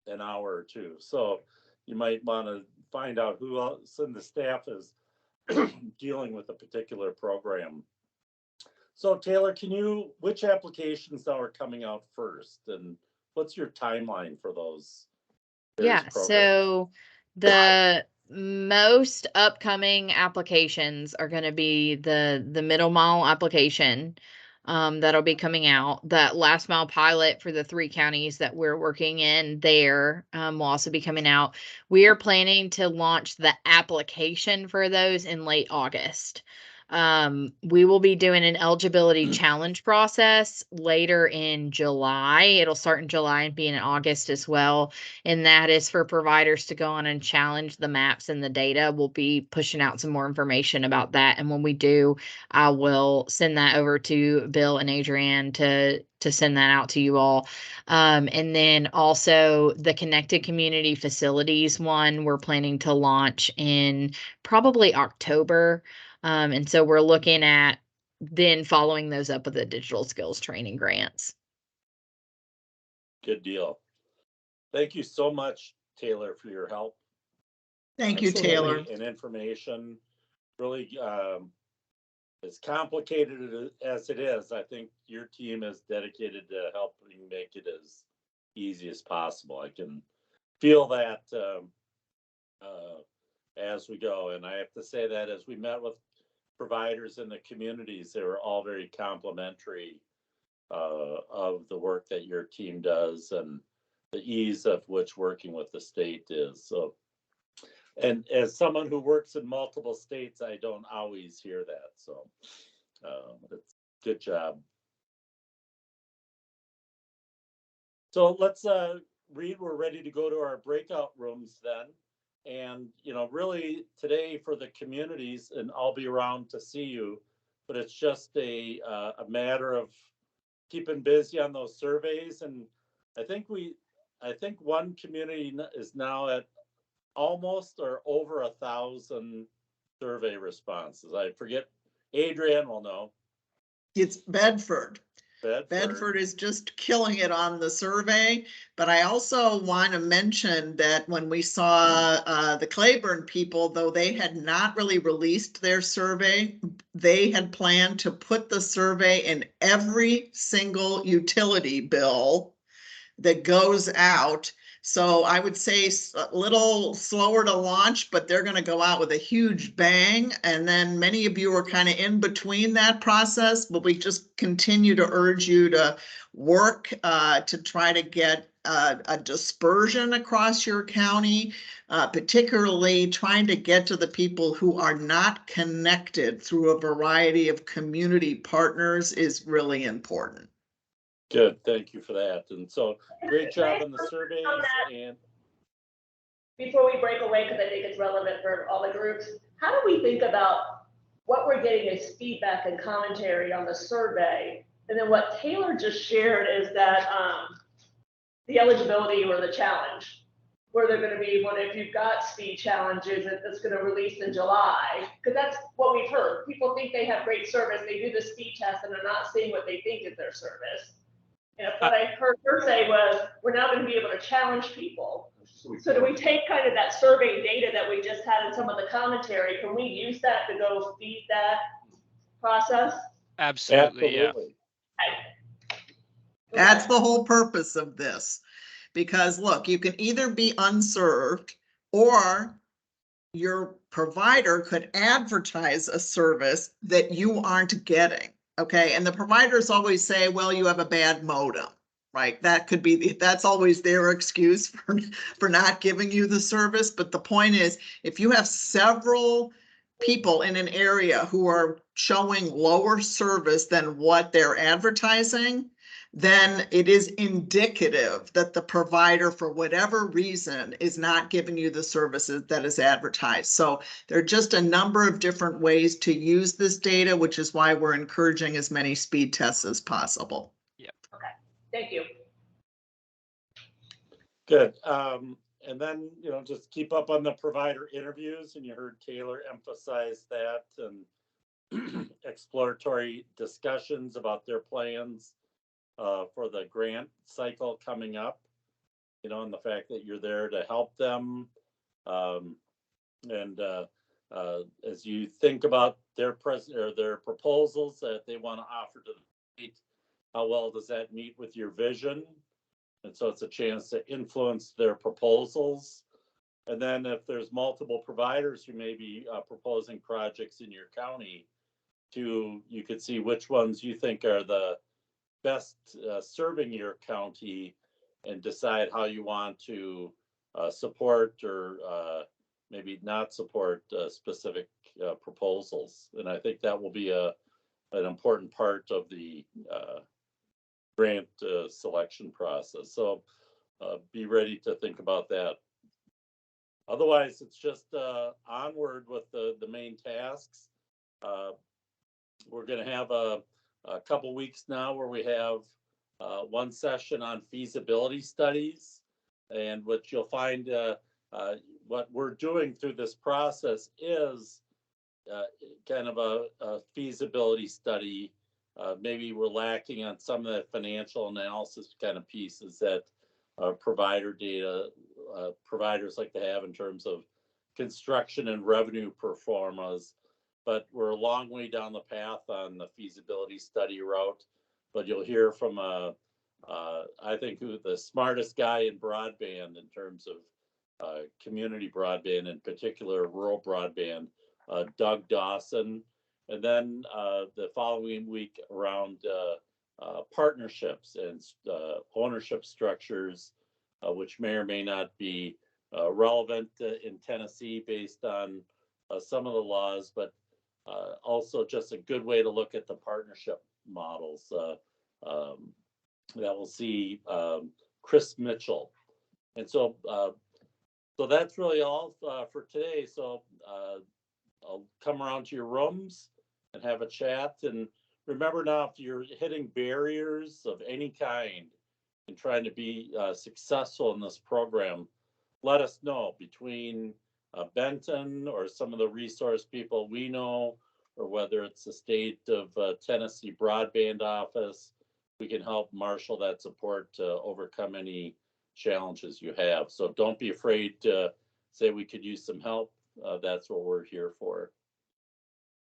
an hour or two. So you might want to find out who else in the staff is dealing with a particular program. So Taylor, which applications now are coming out first, and what's your timeline for those? Yeah, so the most upcoming applications are going to be the middle mile application that'll be coming out. That last mile pilot for the 3 counties that we're working in there will also be coming out. We are planning to launch the application for those in late August. We will be doing an eligibility challenge process later in July. It'll start in July and be in August as well. And that is for providers to go on and challenge the maps and the data. We'll be pushing out some more information about that. And when we do, I will send that over to Bill and Adrienne to send that out to you all. And then also the Connected Community Facilities one, we're planning to launch in probably October. And so we're looking at then following those up with the digital skills training grants. Good deal. Thank you so much, Taylor, for your help. Thank you, Taylor. And information. Really, as complicated as it is, I think your team is dedicated to helping make it as easy as possible. I can feel that as we go. And I have to say that as we met with providers in the communities, they were all very complimentary of the work that your team does and the ease of which working with the state is. So, and as someone who works in multiple states, I don't always hear that. So it's good job. So let's Reed, we're ready to go to our breakout rooms then. And, you know, really today for the communities, and I'll be around to see you, but it's just a matter of keeping busy on those surveys. And I think one community is now at almost or over 1,000 survey responses. I forget, Adrienne will know. It's Bedford. Bedford is just killing it on the survey, but I also want to mention that when we saw the Claiborne people, though they had not really released their survey, they had planned to put the survey in every single utility bill that goes out. So I would say a little slower to launch, but they're going to go out with a huge bang. And then many of you are kind of in between that process, but we just continue to urge you to work to try to get a dispersion across your county, particularly trying to get to the people who are not connected through a variety of community partners is really important. Good, thank you for that. And so great job on the surveys. And before we break away, because I think it's relevant for all the groups, how do we think about what we're getting as feedback and commentary on the survey? And then what Taylor just shared is that the eligibility or the challenge, where they're going to be when if you've got speed challenges that's going to release in July, because that's what we've heard. People think they have great service, they do the speed test and they're not seeing what they think is their service. And what I heard her say was, we're now going to be able to challenge people. So do we take kind of that survey data that we just had in some of the commentary? Can we use that to go feed that process? Absolutely. Yeah. That's the whole purpose of this. Because look, you can either be unserved or your provider could advertise a service that you aren't getting. Okay, and the providers always say, well, you have a bad modem, right? That could be, that's always their excuse for not giving you the service. But the point is, if you have several people in an area who are showing lower service than what they're advertising, then it is indicative that the provider, for whatever reason, is not giving you the services that is advertised. So there are just a number of different ways to use this data, which is why we're encouraging as many speed tests as possible. Yeah. Okay, thank you. good. And then, you know, just keep up on the provider interviews, and you heard Taylor emphasize that, and exploratory discussions about their plans for the grant cycle coming up, you know, and the fact that you're there to help them. And as you think about their proposals that they want to offer to the state, how well does that meet with your vision? And so it's a chance to influence their proposals. And then if there's multiple providers who may be proposing projects in your county, you could see which ones you think are the best serving your county, and decide how you want to support or maybe not support specific proposals. And I think that will be an important part of the grant selection process. So be ready to think about that. Otherwise, it's just onward with the main tasks. We're going to have a couple weeks now where we have one session on feasibility studies, and what you'll find what we're doing through this process is kind of a feasibility study. Maybe we're lacking on some of the financial analysis kind of pieces that provider data providers like to have in terms of construction and revenue performance. But we're a long way down the path on the feasibility study route. But you'll hear from I think who the smartest guy in broadband in terms of community broadband, in particular rural broadband, Doug Dawson. And then the following week around partnerships and ownership structures, which may or may not be relevant in Tennessee based on some of the laws, but also just a good way to look at the partnership models. That we'll see Chris Mitchell. And so that's really all for today. So I'll come around to your rooms and have a chat. And remember now, if you're hitting barriers of any kind and trying to be successful in this program, let us know between Benton or some of the resource people we know, or whether it's the state of Tennessee Broadband Office. We can help marshal that support to overcome any challenges you have. So don't be afraid to say we could use some help. That's what we're here for.